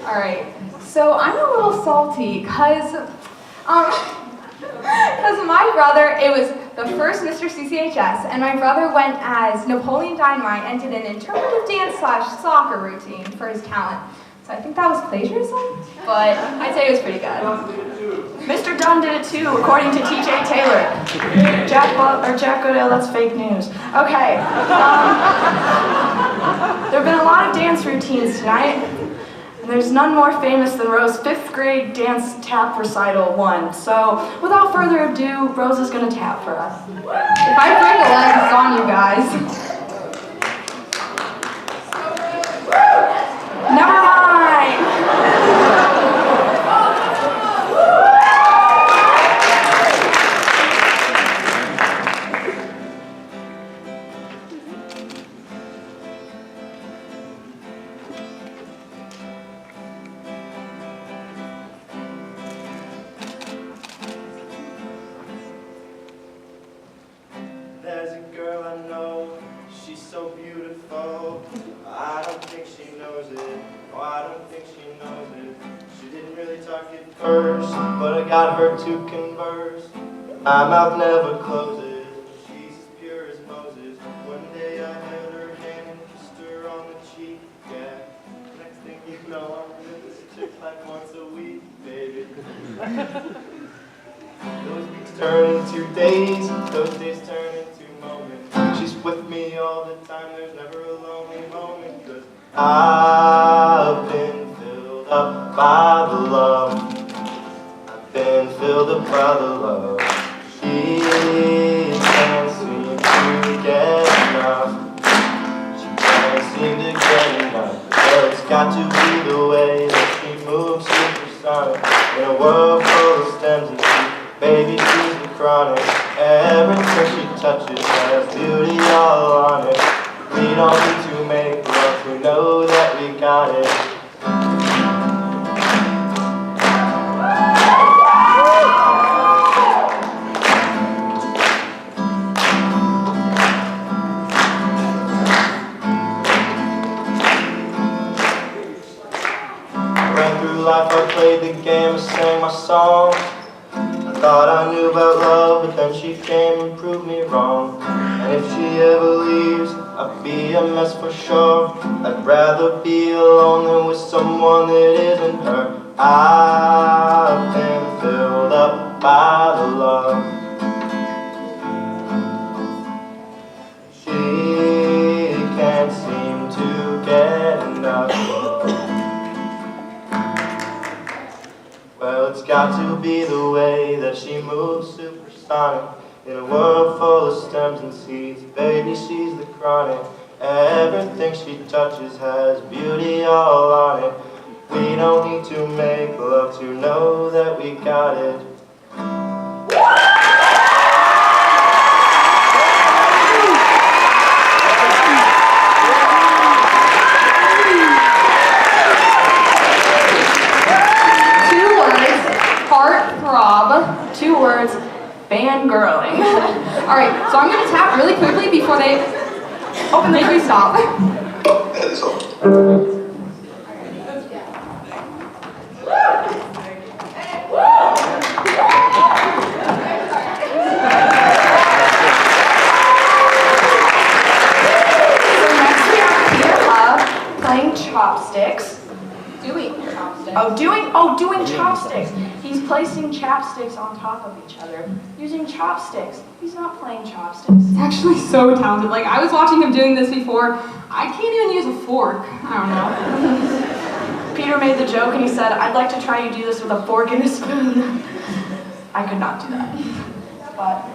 Alright, so I'm a little salty because my brother, it was the first Mr. CCHS, and my brother went as Napoleon Dynamite and did an interpretive dance / soccer routine for his talent. So I think that was plagiarism, but I'd say it was pretty good. Mr. Dunn did it too, according to TJ Taylor. Jack Goodale, that's fake news. Okay. There have been a lot of dance routines tonight, and there's none more famous than Rose's 5th grade dance tap recital 1. So, without further ado, Rose is going to tap for us. If I break a leg, it's on you guys. Never mind. There's a girl I know, she's so beautiful. I don't think she knows it. Oh, I don't think she knows it. She didn't really talk at first, but I got her to converse. My mouth never closes. She's as pure as Moses. One day I held her hand and kissed her on the cheek. Yeah. Next thing you know, I'm with this chick like once a week, baby. Those weeks turn into days. Those days turn into moments. She's with me all the time. There's never a lonely moment. 'Cause I've been filled up by the love. I've been filled up by the love. She can't seem to get enough. She can't seem to get enough. Well, it's got to be the way that she moves supersonic in a world full of stems and seeds. Baby, she's the chronic. Everything she touches has beauty all on it. We don't need to make love to know that we got it. Ran through life, I played the game, I sang my songs. Thought I knew about love, but then she came and proved me wrong. And if she ever leaves, I'd be a mess for sure. I'd rather be alone than with someone that isn't her. I've been filled up by the love. She can't seem to get enough. Well, it's got to be the way that she moves supersonic in a world full of stems and seeds. Baby, she's the chronic. Everything she touches has beauty all on it. We don't need to make love to know that we got it. Heartthrob. 2 words, fangirling. Alright, so I'm gonna tap really quickly before they open the free stop. Playing chopsticks. Doing chopsticks. He's placing chopsticks on top of each other, using chopsticks. He's not playing chopsticks. He's actually so talented. Like, I was watching him doing this before. I can't even use a fork. I don't know. Peter made the joke and he said, "I'd like to try you do this with a fork and a spoon." I could not do that. But,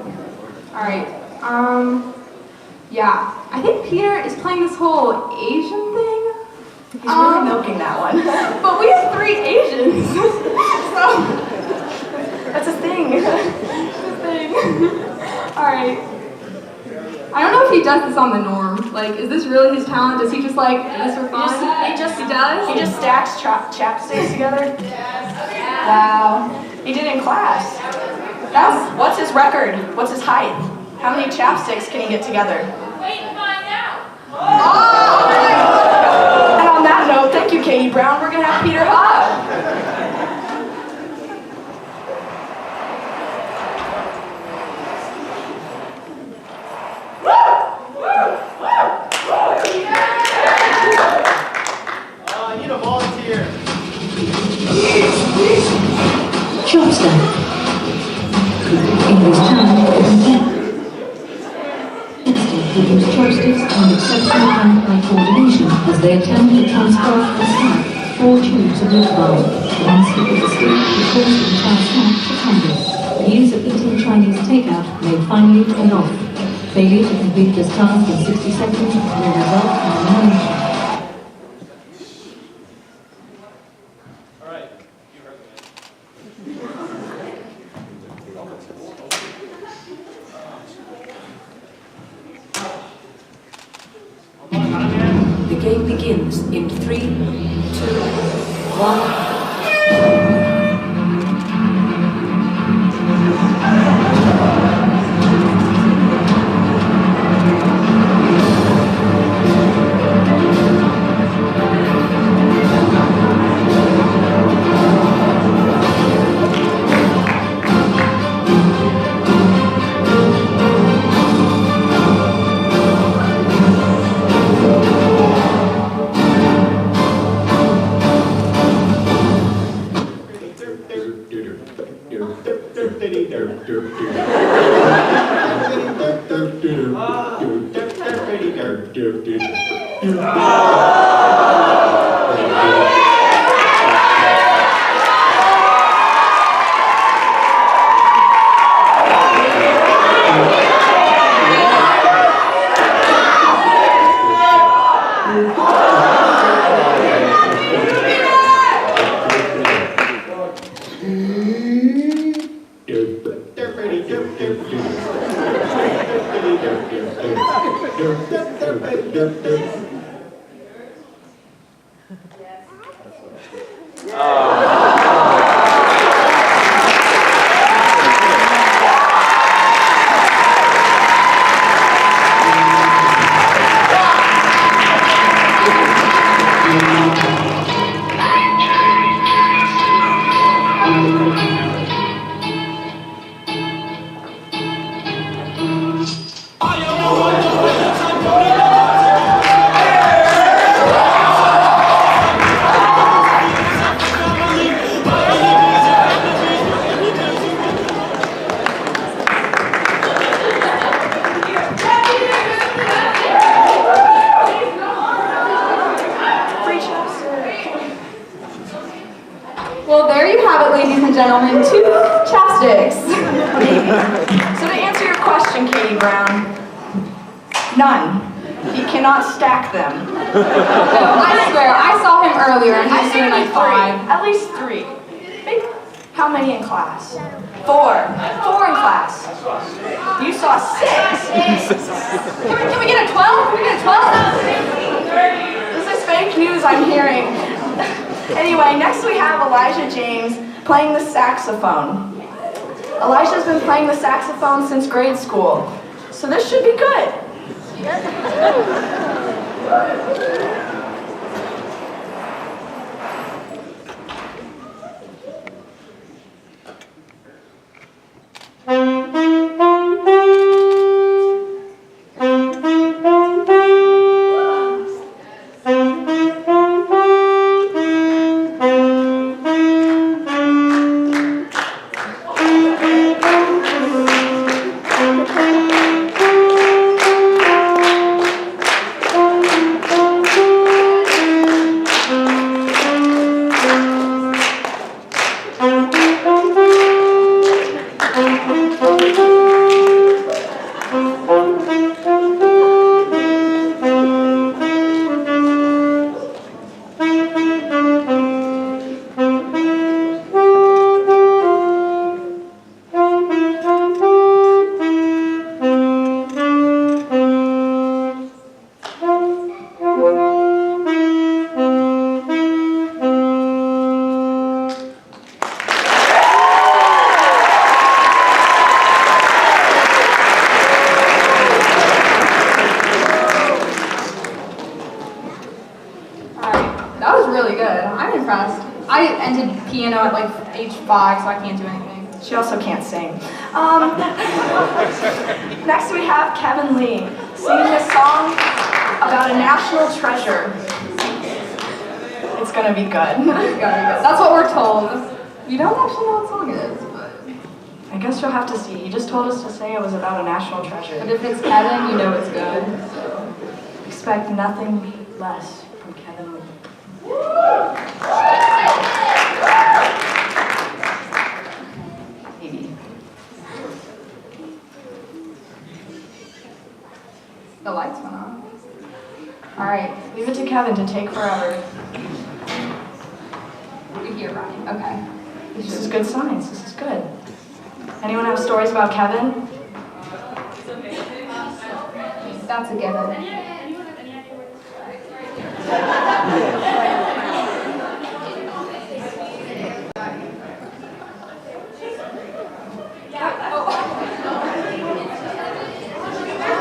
alright, yeah. I think Peter is playing this whole Asian thing. He's really milking that one. But we have 3 Asians. So that's a thing. It's a thing. Alright. I don't know if he does this on the norm. Like, is this really his talent? Does he just like do this for fun? He does? He just stacks chapsticks together. Wow. He did in class. What's his record? What's his height? How many chapsticks can he get together? Wait and find out. Oh! And on that that note, thank you, Katie Brown. We're going to have Peter Hub. I need a volunteer. Chopstick. English challenge. Who use chopsticks and exceptional hand-eye coordination as they attempt to transfer the snack 4 tubes of milk bowl. One stick of the stick is forced the entire snack to tumble. The years of eating Chinese takeout may finally pay off. Failure to complete this task in 60 seconds will result in elimination. The game begins in 3, 2, 1. Well, there you have it, ladies and gentlemen, 2 chapsticks. So to answer your question, Katie Brown, none. He cannot stack them. No, I swear, I saw him earlier and he I was say doing like 5. At least 3. Maybe. How many in class? 4. 4 in class. You saw 6. Can we get a 12? Can we get a 12? This is fake news I'm hearing. Anyway, next we have Elijah James playing the saxophone. Elijah's been playing the saxophone since grade school, so this should be good. really good. I'm impressed. I ended piano at like age 5, so I can't do anything. She also can't sing. Next we have Kevin Lee singing a song about a national treasure. It's gonna be good. It's gonna be good. That's what we're told. We don't actually know what song it is, but I guess you'll have to see. He just told us to say it was about a national treasure. But if it's Kevin, you know it's good. So. Expect nothing less from Kevin Lee. The lights went on. All right. Leave it to Kevin to take forever. We hear Ryan. Okay. This is good signs. This is good. Anyone have stories about Kevin? That's a given.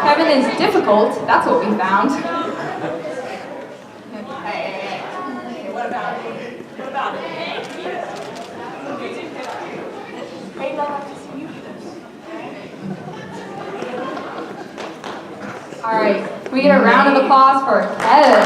Kevin is difficult. That's what we found. Hey, what about it? What about it? I'd like to see you do this. All right, can we get a round of applause for Kevin?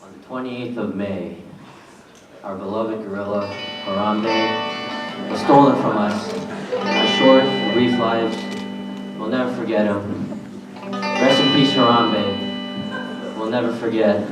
On the 28th of May, our beloved gorilla, Harambe, was stolen from us. Our short, brief lives, we'll never forget him. Rest in peace, Harambe. We'll never forget.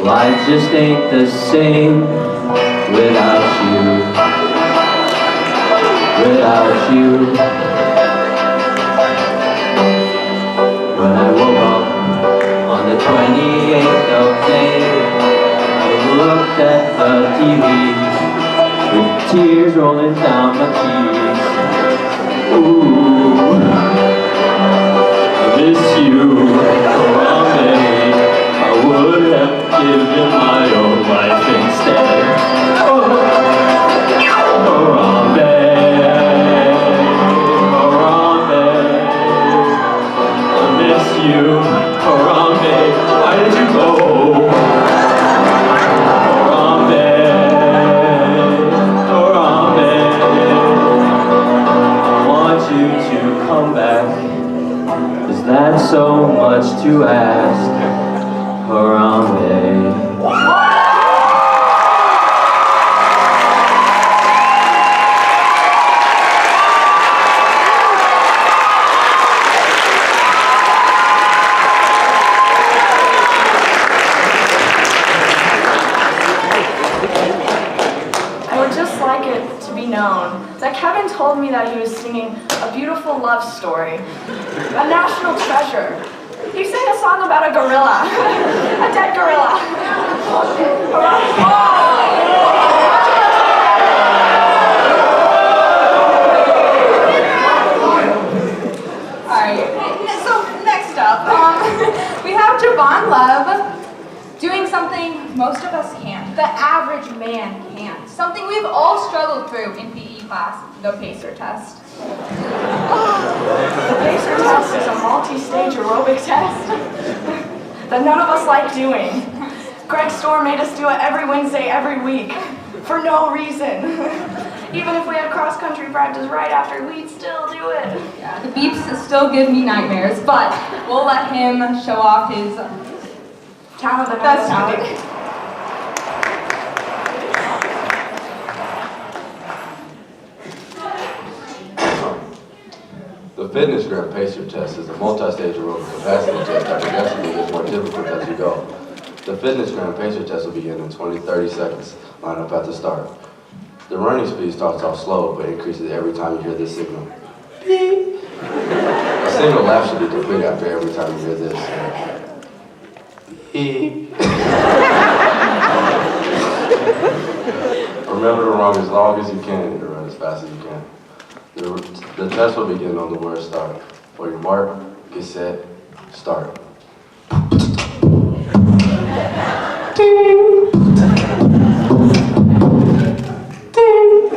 Life just ain't the same without you. Without you. When I woke up on the 28th of May, I looked at the TV with tears rolling down my cheeks. Ooh, I miss you, Harambe. I would have given my own life instead. Harambe, Harambe, I miss you, Harambe. Why did you go? Harambe, Harambe, I want you to come back. Is that so much to ask? Harambe. I would just like it to be known that Kevin told me that he was singing a beautiful love story, a national treasure. He sang a song about a gorilla, a dead gorilla. Alright, so next up, we have Javon Love doing something most of us can't. can't. The average man can't. Something we've all struggled through in PE class, the PACER test. The PACER test is a multi-stage aerobic test that none of us like doing. Greg Storr made us do it every Wednesday, every week, for no reason. Even if we had cross-country practice right after, we'd still do it. Yeah, the beeps still give me nightmares, but we'll let him show off his talent and best talent. The Fitness Gram Pacer test is a multi-stage aerobic capacity test that progressively gets more difficult as you go. The Fitness Gram Pacer test will begin in 20-30 seconds. Line up at the start. The running speed starts off slow, but increases every time you hear this signal. Beep. A single lap should be complete after every time you hear this. Beep. Remember to run as long as you can and to run as fast as you can. The test will begin on the word start. For your mark, get set, start.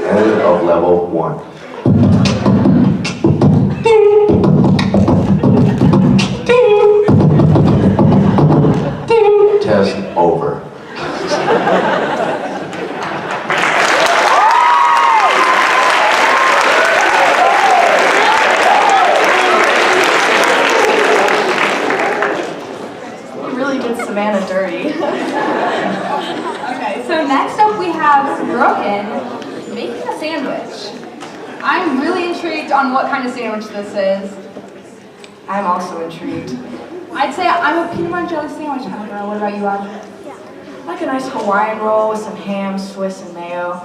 End of level 1. Test over. Really did Savannah dirty. Okay, so next up we have Brooken making a sandwich. I'm really intrigued on what kind of sandwich this is. I'm also intrigued. I'd say I'm a peanut butter jelly sandwich kind of girl. What about you, Audrey? Like a nice Hawaiian roll with some ham, Swiss, and mayo.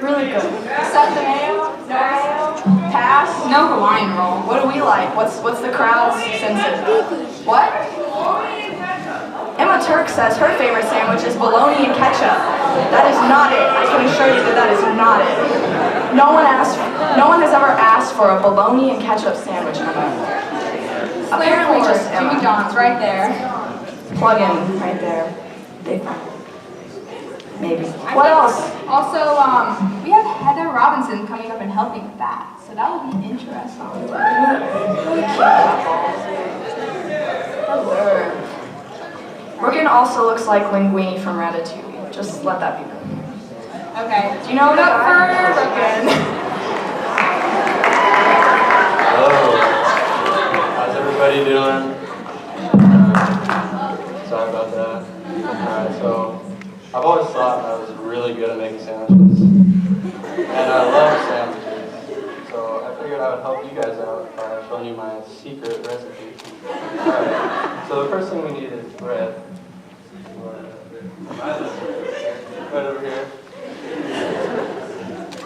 Really good. Set the mayo? No mayo? Pass? No Hawaiian roll. What do we like? What's the crowd's sensitive? What? Emma Turk says her favorite sandwich is bologna and ketchup. That is not it. I can assure you that is not it. No one has ever asked for a bologna and ketchup sandwich, Emma. Apparently just Emma. Jimmy John's right there. Plug in right there. Big one. Maybe. What else? Also, we have Heather Robinson coming up and helping with that. So that will be interesting. Brooken also looks like Linguini from Ratatouille. Just let that be known. Okay. Do you know the guy? Brooken. Hello. How's everybody doing? Sorry about that. Alright, so I've always thought I was really good at making sandwiches. And I love sandwiches. So I figured I would help you guys out by showing you my secret recipe. Alright, so the first thing we need is bread. Right over here.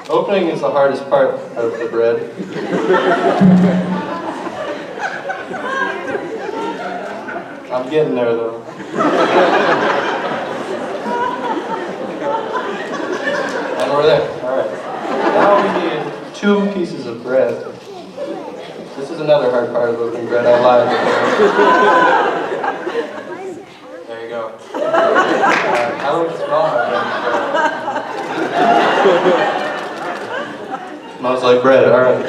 Opening is the hardest part of the bread. I'm getting there though. And we're there. Alright. Now we need 2 pieces of bread. This is another hard part of opening bread. I lied before. There you go. I don't smell my bread. Smells like bread. Alright.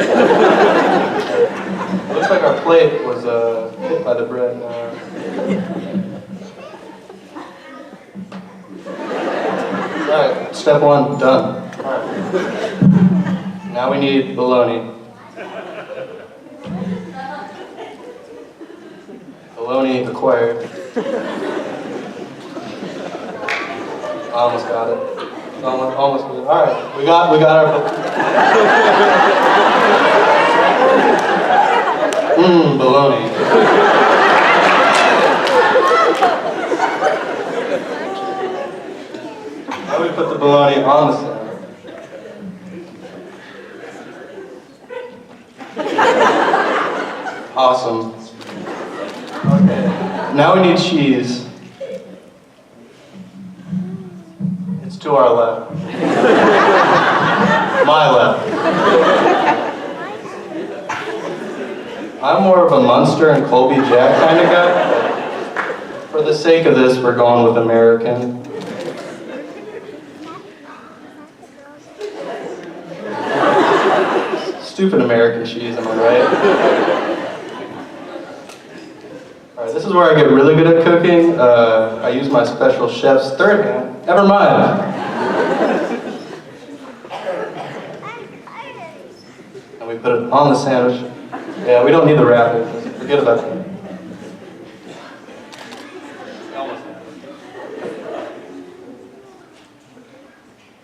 Looks like our plate was hit by the bread. Alright, step 1, done. Alright. Now we need bologna. Bologna acquired. Almost got it. Almost got it. Alright, we got our bologna. Now we put the bologna on the salad. Awesome. Okay. Now we need cheese. It's to our left. My left. I'm more of a Munster and Colby Jack kind of guy. For the sake of this, we're going with American. stupid American cheese, am I right? Alright, this is where I get really good at cooking. I use my special chef's third hand. Never mind. And we put it on the sandwich. Yeah, we don't need the wrapping. Forget about that.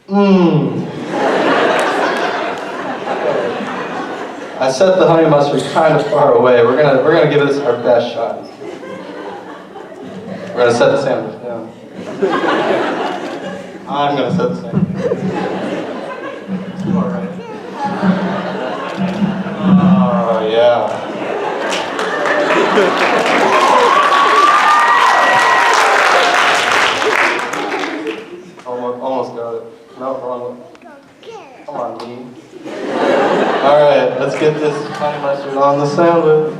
Mmm. I set the honey mustard kind of far away. We're gonna give this our best shot. We're gonna set the sandwich down. I'm gonna set the sandwich. All right. Oh yeah. Almost got it. No, wrong one. Come on, me. All right, let's get this honey mustard on the sandwich.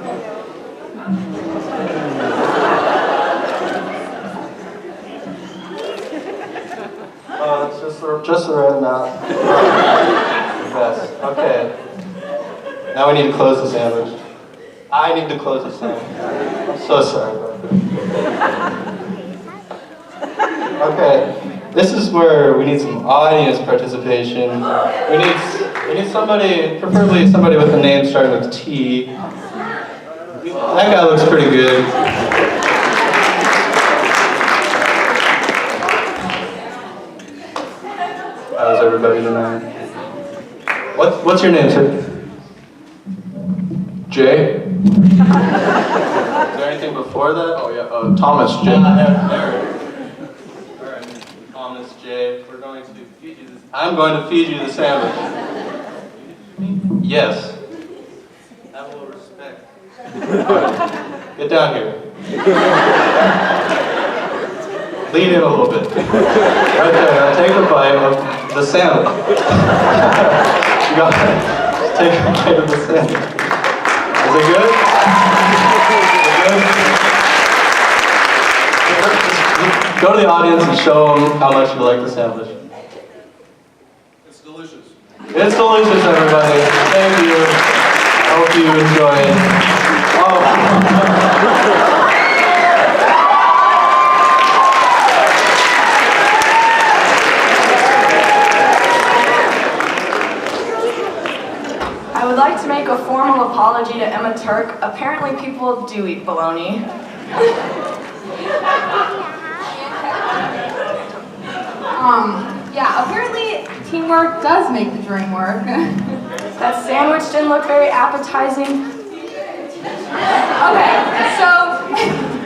It's just the right amount. Yes. Okay. Now we need to close the sandwich. I need to close the sandwich. I'm so sorry about that. Okay. This is where we need some audience participation. We need somebody, preferably somebody with a name starting with T. That guy looks pretty good. How's everybody tonight? What's your name, sir? Jay? Is there anything before that? Oh yeah, Thomas J. Thomas J. We're going to feed you this. I'm going to feed you the sandwich. Yes. Have a little respect. Get down here. Lean in a little bit. Right there. Now take a bite of the sandwich. You got it. Just take a bite of the sandwich. Is it good? Go to the audience and show them how much you like the sandwich. It's delicious. It's delicious, everybody. Thank you. I hope you enjoy it. Oh. I would like to make a formal apology to Emma Turk. Apparently people do eat bologna. Yeah, apparently teamwork does make the dream work. That sandwich didn't look very appetizing. Okay, so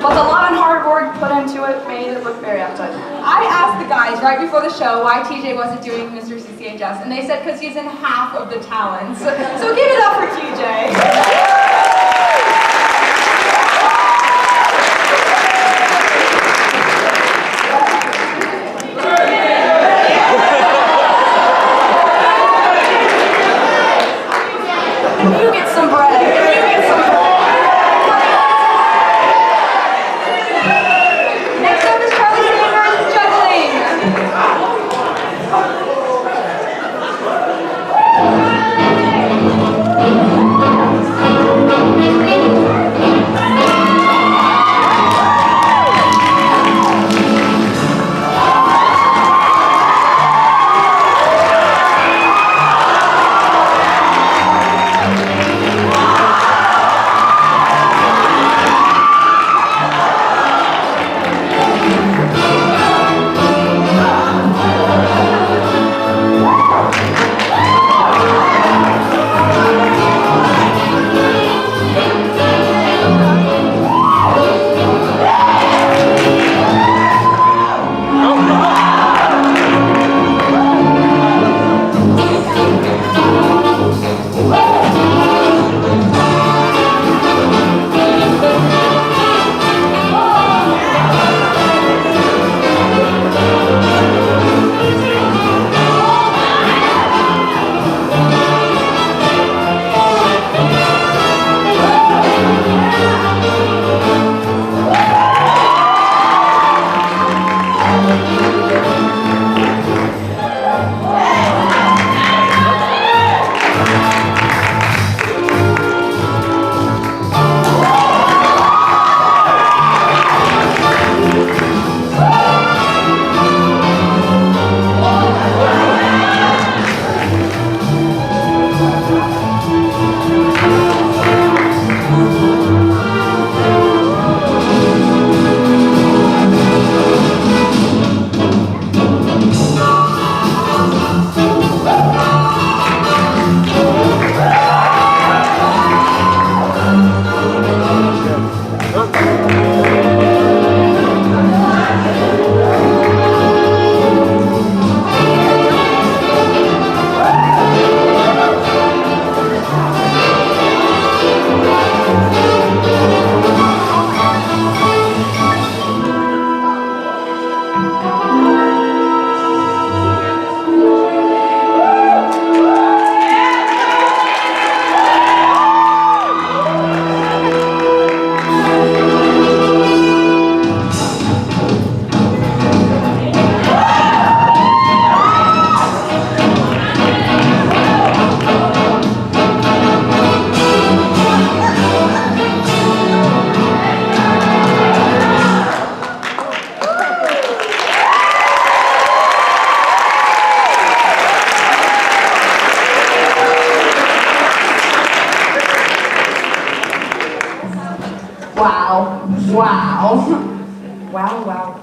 But the lot and hard work put into it made it look very appetizing. I asked the guys right before the show why TJ wasn't doing Mr. CCHS, and they said because he's in half of the talents. So give it up for TJ. You get some bread. You get some bread. Next up is Charlie Sanders juggling. Wow. Wow.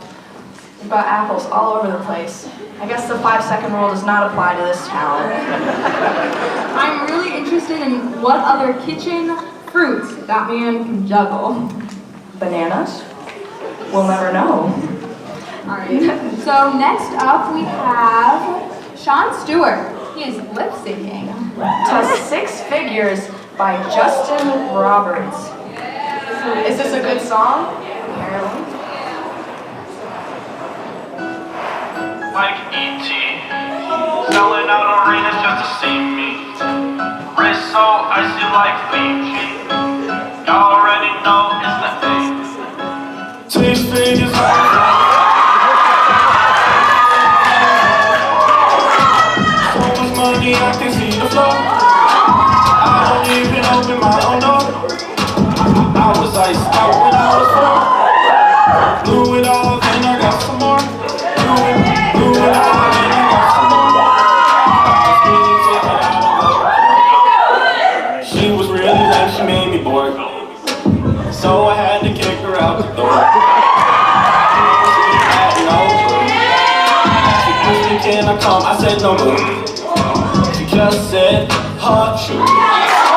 We've got apples all over the place. I guess the 5-second rule does not apply to this town. I'm really interested in what other kitchen fruits that man can juggle. Bananas? We'll never know. Alright, so next up we have Sean Stewart. He is lip syncing To 6 Figures by Justin Roberts. Is this a good song? Apparently. Like E.T. Selling out arenas just to see me. Wrist so icy like Fiji. Y'all already know it's the 8. 6 figures. So much money I can see the floor. I don't even open my own door. I was iced out when I was 4. Blew it all, then I got some more. Blew it all, then I got some more. She was really lame, she made me bored. So I had to kick her out the door. She pushed me, can I come? I said no more. She just said, hurt you.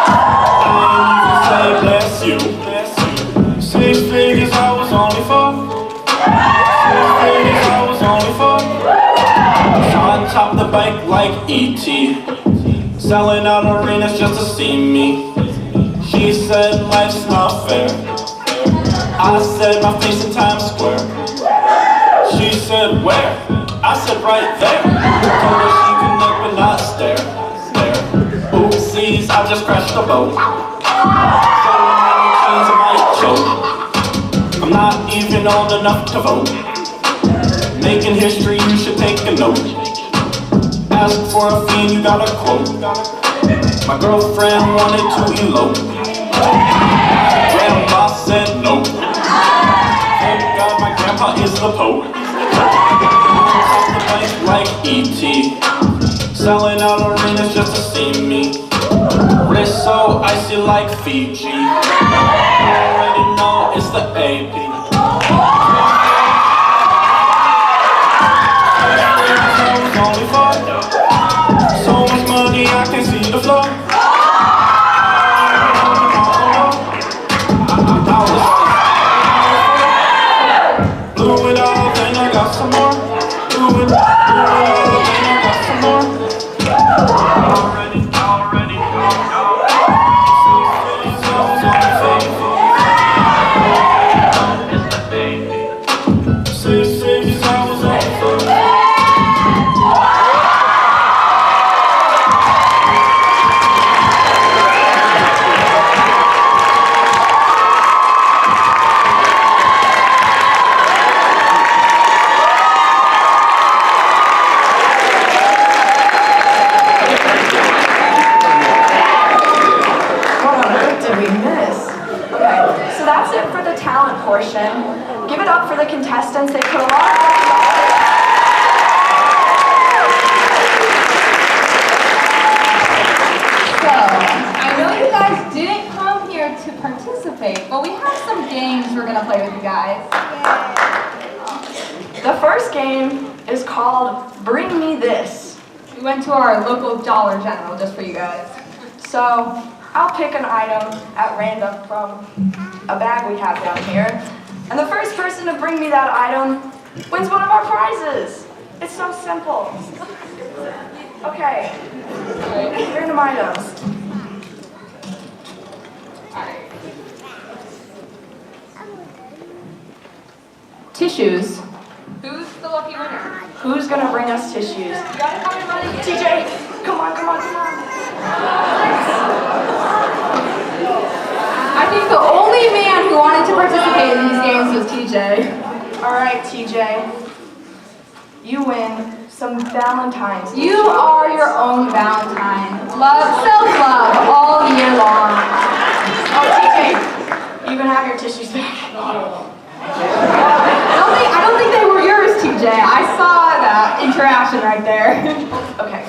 I didn't even say bless you. 6 figures I was only for. 6 figures I was only for. On top the bike like E.T. Selling out arenas just to see me. She said life's not fair. I said my face in Times Square. She said where? I said right there. Told her she could look but not stare. Oopsies, I just crashed the boat. So many chains I might choke. I'm not even old enough to vote. Making history, you should take a note. Ask for a fee and you got a quote. My girlfriend wanted to elope. Grandma said no. Thank God my grandpa is the Pope. Like E.T. Selling out arenas just to see me. Wrist so icy like Fiji. You already know it's the AP. Only for so much money I can see the floor. Blew it all, then I got some more. Blew it all, then I got some more. Already. It's the baby. 6 figures I was on for. Portion. Give it up for the contestants. They put a lot of So, I know you guys didn't come here to participate, but we have some games we're going to play with you guys. The first game is called Bring Me This. We went to our local Dollar General just for you guys. So, I'll pick an item at random from a bag we have down here. And the first person to bring me that item wins one of our prizes. It's so simple. Okay. Random items. Tissues. Who's the lucky winner? Who's gonna bring us tissues? You gotta come in, buddy. TJ, come on. I think the only man who wanted to participate in these games was TJ. All right, TJ. You win some Valentine's. You are your own Valentine. Love, self-love all year long. Oh, TJ, you can have your tissues back. I don't think they were yours, TJ. I saw that interaction right there. Okay.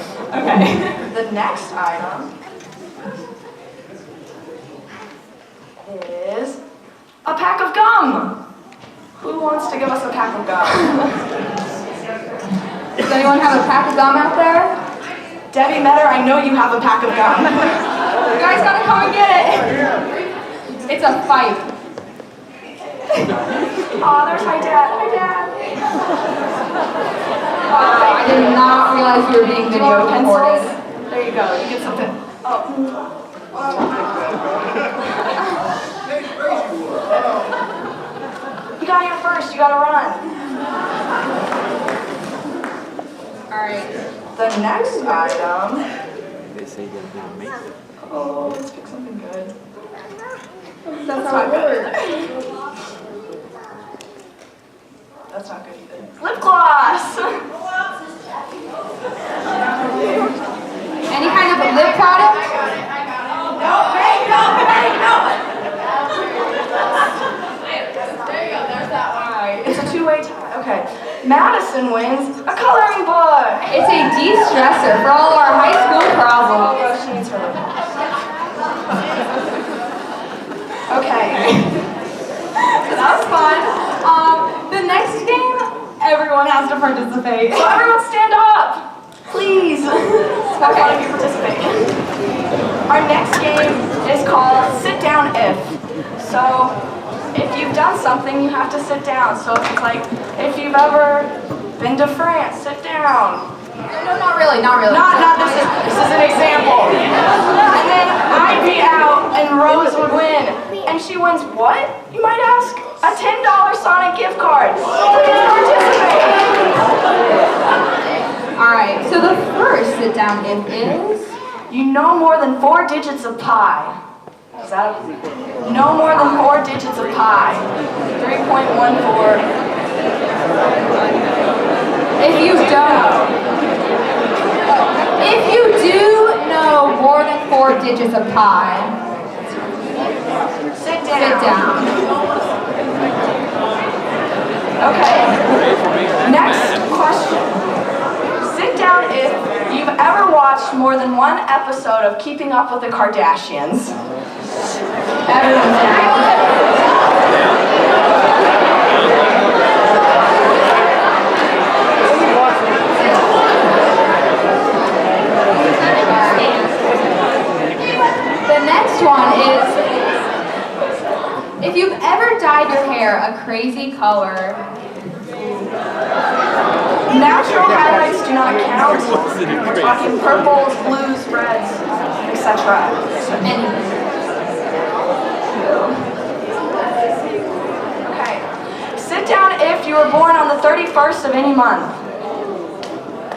The next item is a pack of gum. Who wants to give us a pack of gum? Does anyone have a pack of gum out there? Debbie Metter, I know you have a pack of gum. You guys gotta come and get it. It's a fight. Aw, there's my dad. Hi, Dad. I did not realize we were being video recorded. There you go. You get something. Oh. You got here first. You gotta run. All right. The next item. They say you're gonna make it. Oh, let's pick something good. That's not good. That's not good either. Lip gloss. Any kind of lip product? No. There you go. There's that one. All right. It's a two-way tie. Okay. Madison wins a coloring book. It's a de-stressor for all our high school problems. Oh, she needs her lip gloss. Okay. That was fun. The next game, everyone has to participate. So everyone stand up. Please. Have fun if you participate. Our next game is called Sit Down If. So if you've done something, you have to sit down. So if it's like, if you've ever been to France, sit down. No, not really. Not this is an example. And then I'd be out and Rose would win. And she wins what, you might ask? A $10 Sonic gift card. Please participate. Alright, so the first sit down if is you know more than 4 digits of pi. Is that no more than 4 digits of pi? 3.14. If you do know more than 4 digits of pi, sit down. Sit down. Okay. Next question. Sit down if you've ever watched more than one episode of Keeping Up with the Kardashians. Everyone's down. The next one is, if you've ever dyed your hair a crazy color. Natural highlights do not count. We're talking purples, blues, reds, etc. Okay. Sit down if you were born on the 31st of any month.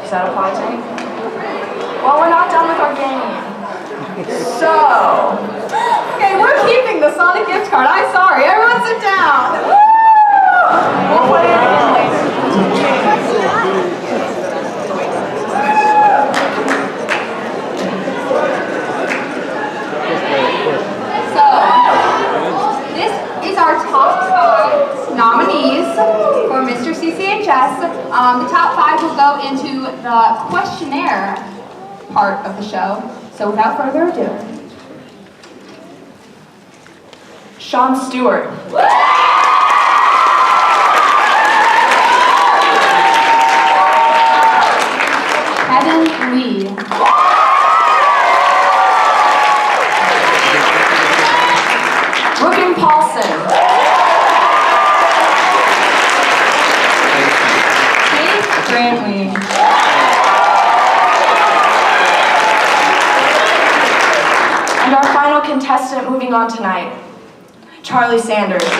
Does that apply to me? Well, we're not done with our game. So, okay, we're keeping the Sonic gift card. I'm sorry. Everyone sit down. We'll play it again later. So, this is our top 5 nominees for Mr. CCHS. The top 5 will go into the questionnaire part of the show. So without further ado, Sean Stewart. Kevin Lee. Brooklyn Paulson. Kate Brantley. And our final contestant moving on tonight, Charlie Sanders. Give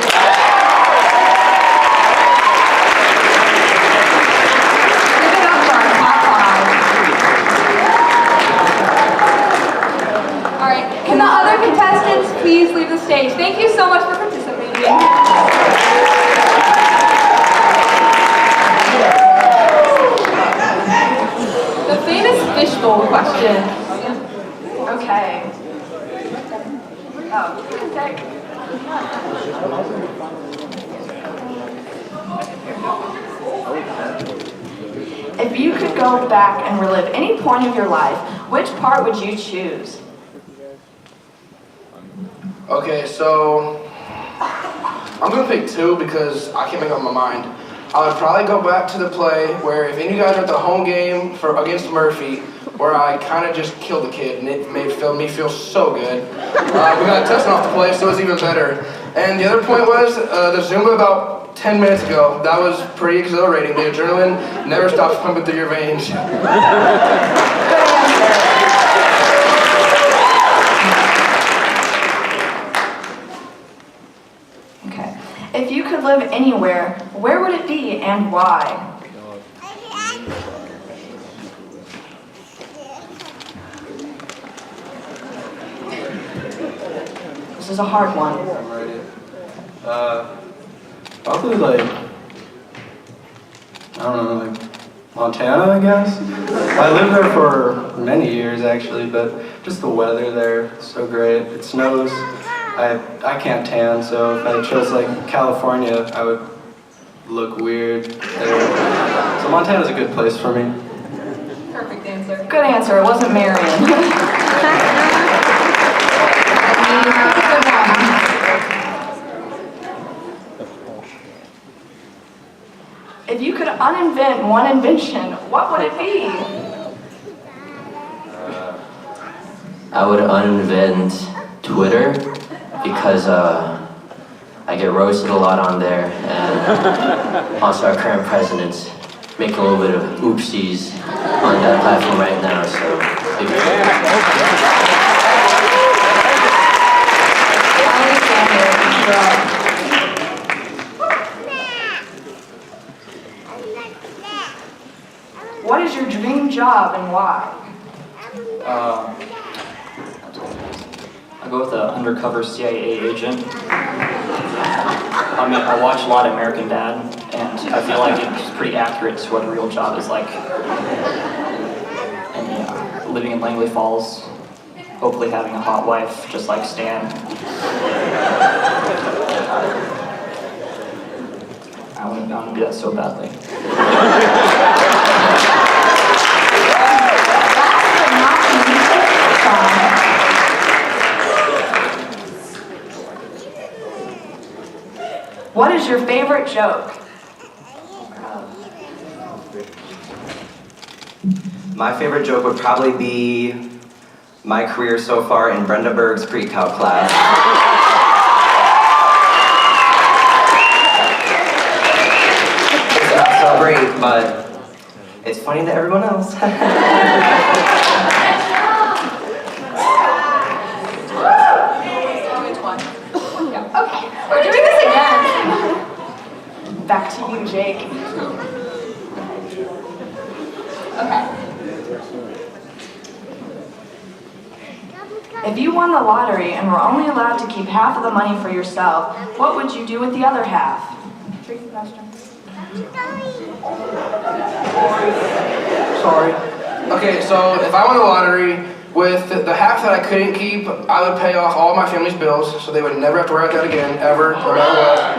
it up for our top 5. All right, can the other contestants please leave the stage? Thank you so much for participating. The famous fishbowl question. Okay. Oh, okay. If you could go back and relive any point of your life, which part would you choose? Okay, so I'm gonna pick two because I can't make up my mind. I would probably go back to the play where if any of you guys are at the home game against Murphy, where I kind of just killed the kid and it made me feel so good. We got testing off the play, so it was even better. And the other point was the Zumba about 10 minutes ago. That was pretty exhilarating. The adrenaline never stops pumping through your veins. Okay. If you could live anywhere, where would it be and why? This is a hard one. I'm ready. Probably like, I don't know, like Montana, I guess. I lived there for many years actually, but just the weather there is so great. It snows. I can't tan, so if I chose like California, I would look weird there. So Montana's a good place for me. Perfect answer. Good answer. It wasn't Marion. If you could uninvent one invention, what would it be? I would uninvent Twitter because I get roasted a lot on there, and also our current president's making a little bit of oopsies on that platform right now, so What is your dream job and why? I go with an undercover CIA agent. I mean, I watch a lot of American Dad, and I feel like it's pretty accurate to what a real job is like. And yeah, living in Langley Falls, hopefully having a hot wife just like Stan. I want to do that so badly. What is your favorite joke? My favorite joke would probably be my career so far in Brenda Berg's pre-calc class. It's not so great, but it's funny to everyone else. Okay, we're doing this again. Back to you, Jake. Okay. If you won the lottery and were only allowed to keep half of the money for yourself, what would you do with the other half? Tricky question. Sorry. Okay, so if I won the lottery, with the half that I couldn't keep, I would pay off all my family's bills, so they would never have to worry about that again, ever, no matter what.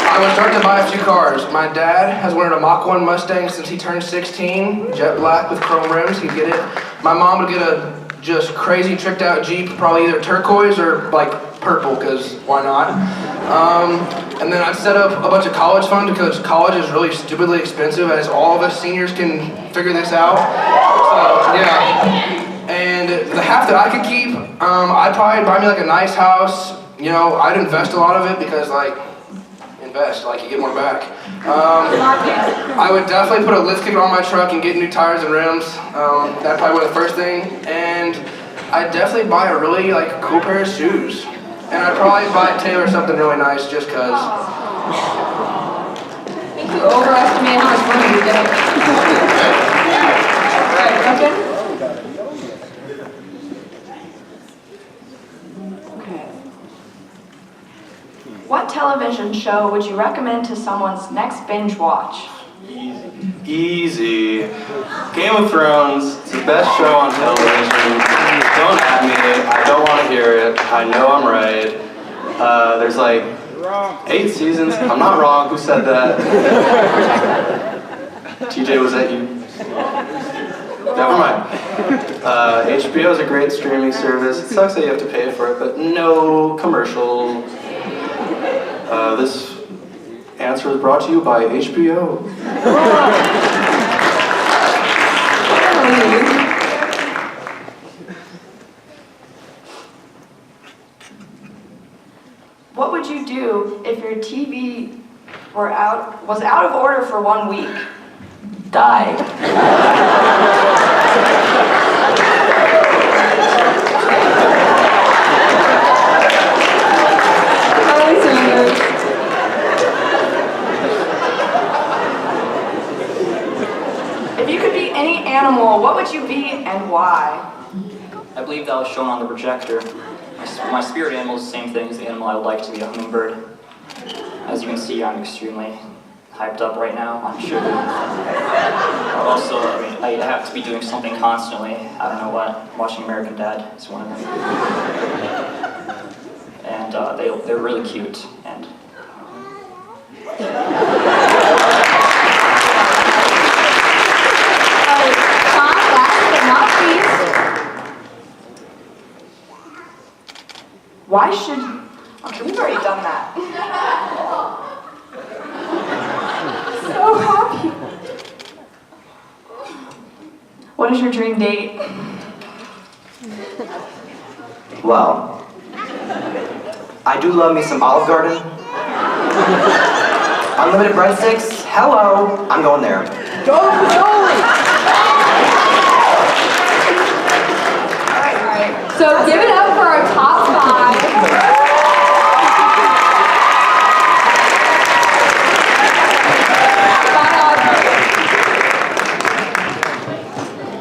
I would start to buy a few cars. My dad has wanted a Mach 1 Mustang since he turned 16, jet black with chrome rims, he'd get it. My mom would get a just crazy tricked out Jeep, probably either turquoise or like purple, because why not? And then I'd set up a bunch of college funds because college is really stupidly expensive, as all of us seniors can figure this out. So, yeah. And the half that I could keep, I'd probably buy me like a nice house. You know, I'd invest a lot of it because like, like you get more back. I would definitely put a lift kit on my truck and get new tires and rims. That'd probably be the first thing. And I'd definitely buy a really like cool pair of shoes. And I'd probably buy Taylor something really nice just cause. Thank you. Overestimate how much money you get. Right, okay. What television show would you recommend to someone's next binge watch? Easy. Game of Thrones. It's the best show on television. Don't at me. I don't want to hear it. I know I'm right. There's like 8 seasons. I'm not wrong. Who said that? TJ, was that you? Never mind. HBO is a great streaming service. It sucks that you have to pay for it, but no commercial. This answer is brought to you by HBO. What would you do if your TV was out of order for 1 week? Die. If you could be any animal, what would you be and why? I believe that was shown on the projector. My spirit animal is the same thing as the animal I would like to be, a hummingbird. As you can see, I'm extremely hyped up right now on sugar. Also, I have to be doing something constantly. I don't know what. Watching American Dad is one of them. And they're really cute. And Why should... Okay, we've already done that. So happy. What is your dream date? Well, I do love me some Olive Garden. Unlimited breadsticks, hello, I'm going there. Go, Alright, so give it up for our top 5.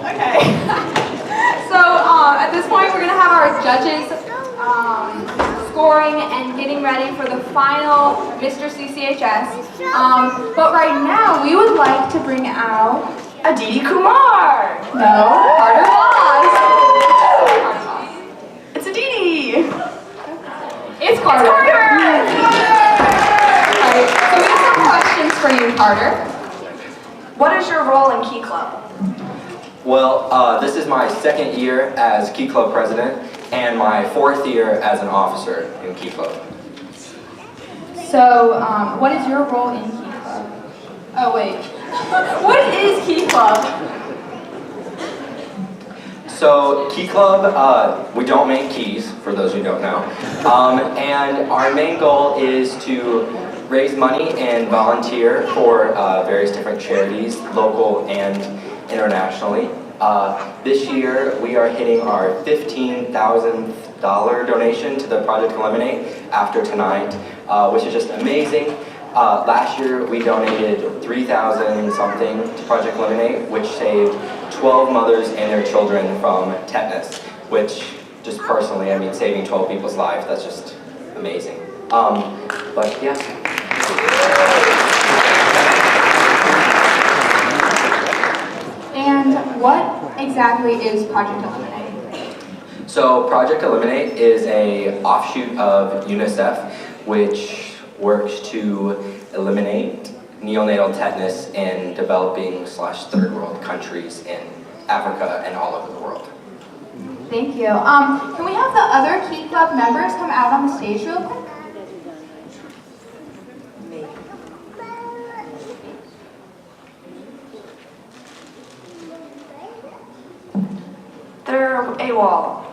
Okay. So at this point, we're going to have our judges scoring and getting ready for the final Mr. CCHS. But right now, we would like to bring out Aditi Kumar. No, Carter Voss. It's Aditi. It's Carter. Alright, so we have some questions for you, Carter. What is your role in Key Club? Well, this is my 2nd year as Key Club president and my 4th year as an officer in Key Club. So, what is your role in Key Club? Oh, wait. What is Key Club? So, Key Club, we don't make keys, for those who don't know. And our main goal is to raise money and volunteer for various different charities, local and internationally. This year, we are hitting our $15,000 donation to the Project Eliminate after tonight, which is just amazing. Last year, we donated 3,000 something to Project Eliminate, which saved 12 mothers and their children from tetanus, which just personally, saving 12 people's lives, that's just amazing. But yeah. And what exactly is Project Eliminate? So Project Eliminate is an offshoot of UNICEF, which works to eliminate neonatal tetanus in developing/third world countries in Africa and all over the world. Thank you. Can we have the other Key Club members come out on the stage real quick? They're AWOL.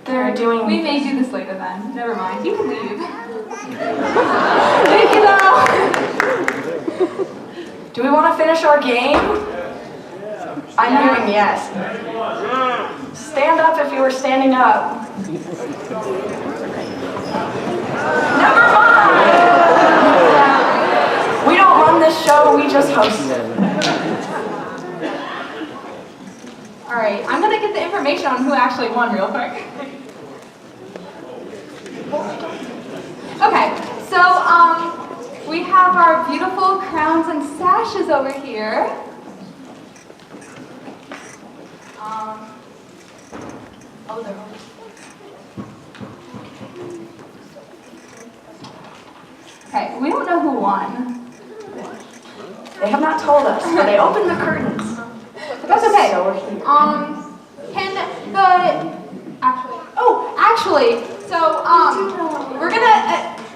They're doing... We may do this later then. Never mind. You can leave. Thank you, though. Do we want to finish our game? I'm hearing yes. Stand up if you were standing up. Never mind! We don't run this show, we just host it. Alright, I'm gonna get the information on who actually won real quick. Okay, so we have our beautiful crowns and sashes over here. Oh, they're over. Okay, we don't know who won. They have not told us, but they opened the curtains. But that's okay.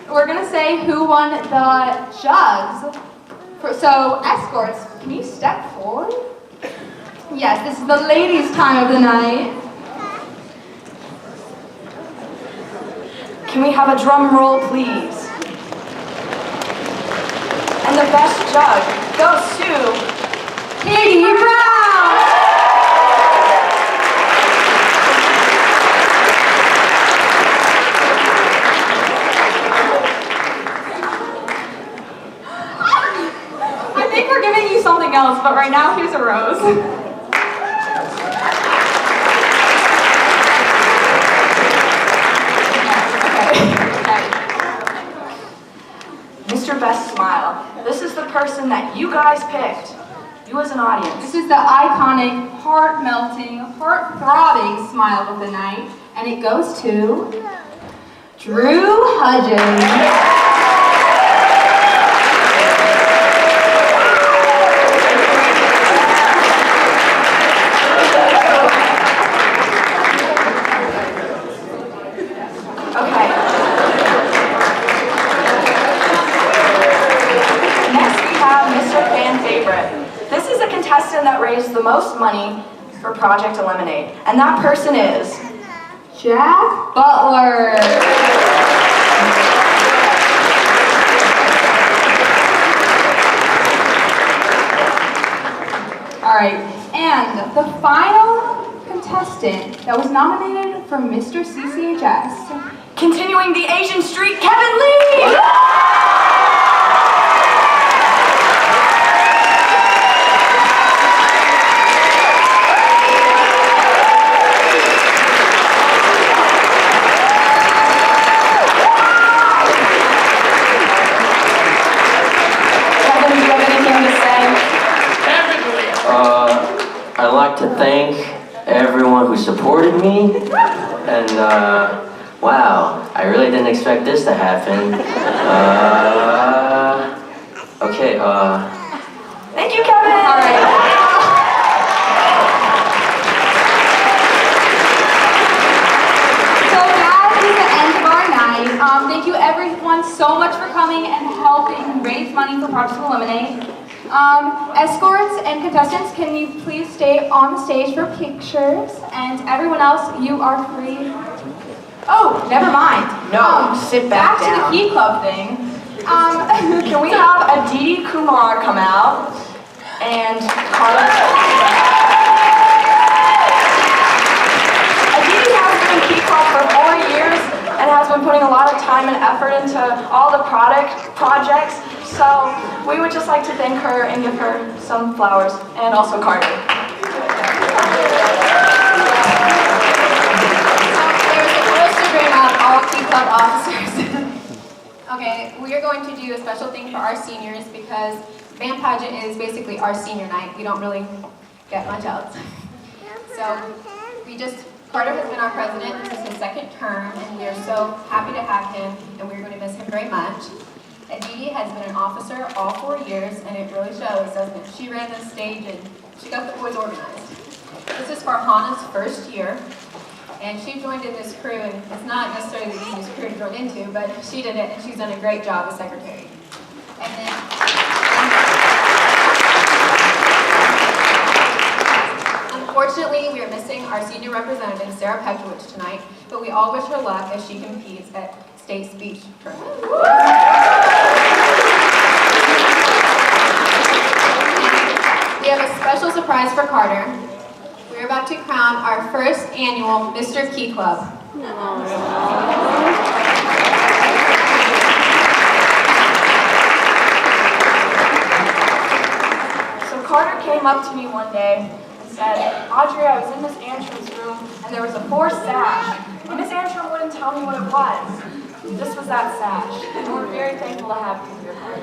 We're gonna say who won the jugs. So escorts, can you step forward? Yes, this is the ladies' time of the night. Can we have a drum roll, please? And the best jug goes to Katie Brown! I think we're giving you something else, but right now here's a rose. Mr. Best Smile. This is the person that you guys picked. You as an audience. This is the iconic, heart-melting, heart-throbbing smile of the night, and it goes to Drew Hudgens. Contestant that raised the most money for Project Eliminate, and that person is Jack Butler. All right, and the final contestant that was nominated for Mr. CCHS, continuing the Asian streak, Kevin Lee. I'd like to thank everyone who supported me, and wow, I really didn't expect this to happen. Okay, thank you, Kevin! All right. So that is the end of our night. Thank you everyone so much for coming and helping raise money for Project Eliminate. Escorts and contestants, can you please stay on the stage for pictures? And everyone else, you are free. Oh, never mind. No, sit back down. To the Key Club thing. Can we have Aditi Kumar come out and Aditi has been in Key Club for 4 years and has been putting a lot of time and effort into all the projects. So we would just like to thank her and give her some flowers, and also Carter. There's a toast to bring out all Key Club officers. Okay, we are going to do a special thing for our seniors because band pageant is basically our senior night. We don't really get much else. So Carter has been our president. This is his second term, and we are so happy to have him, and we're going to miss him very much. Aditi has been an officer all 4 years, and it really shows, doesn't it? She ran the stage, and she got the boys organized. This is for Hannah's first year, and she joined in this crew, and it's not necessarily the easiest crew to join into, but she did it, and she's done a great job as secretary. And then, unfortunately, we are missing our senior representative, Sarah Petrovich, tonight, but we all wish her luck as she competes at state speech tournament. We have a special surprise for Carter. We're about to crown our first annual Mr. Key Club. So Carter came up to me one day and said, Audrey, I was in Miss Antrim's room and there was a 4 sash. And Miss Antrim wouldn't tell me what it was. This was that sash. And we're very thankful to have you here, Carter.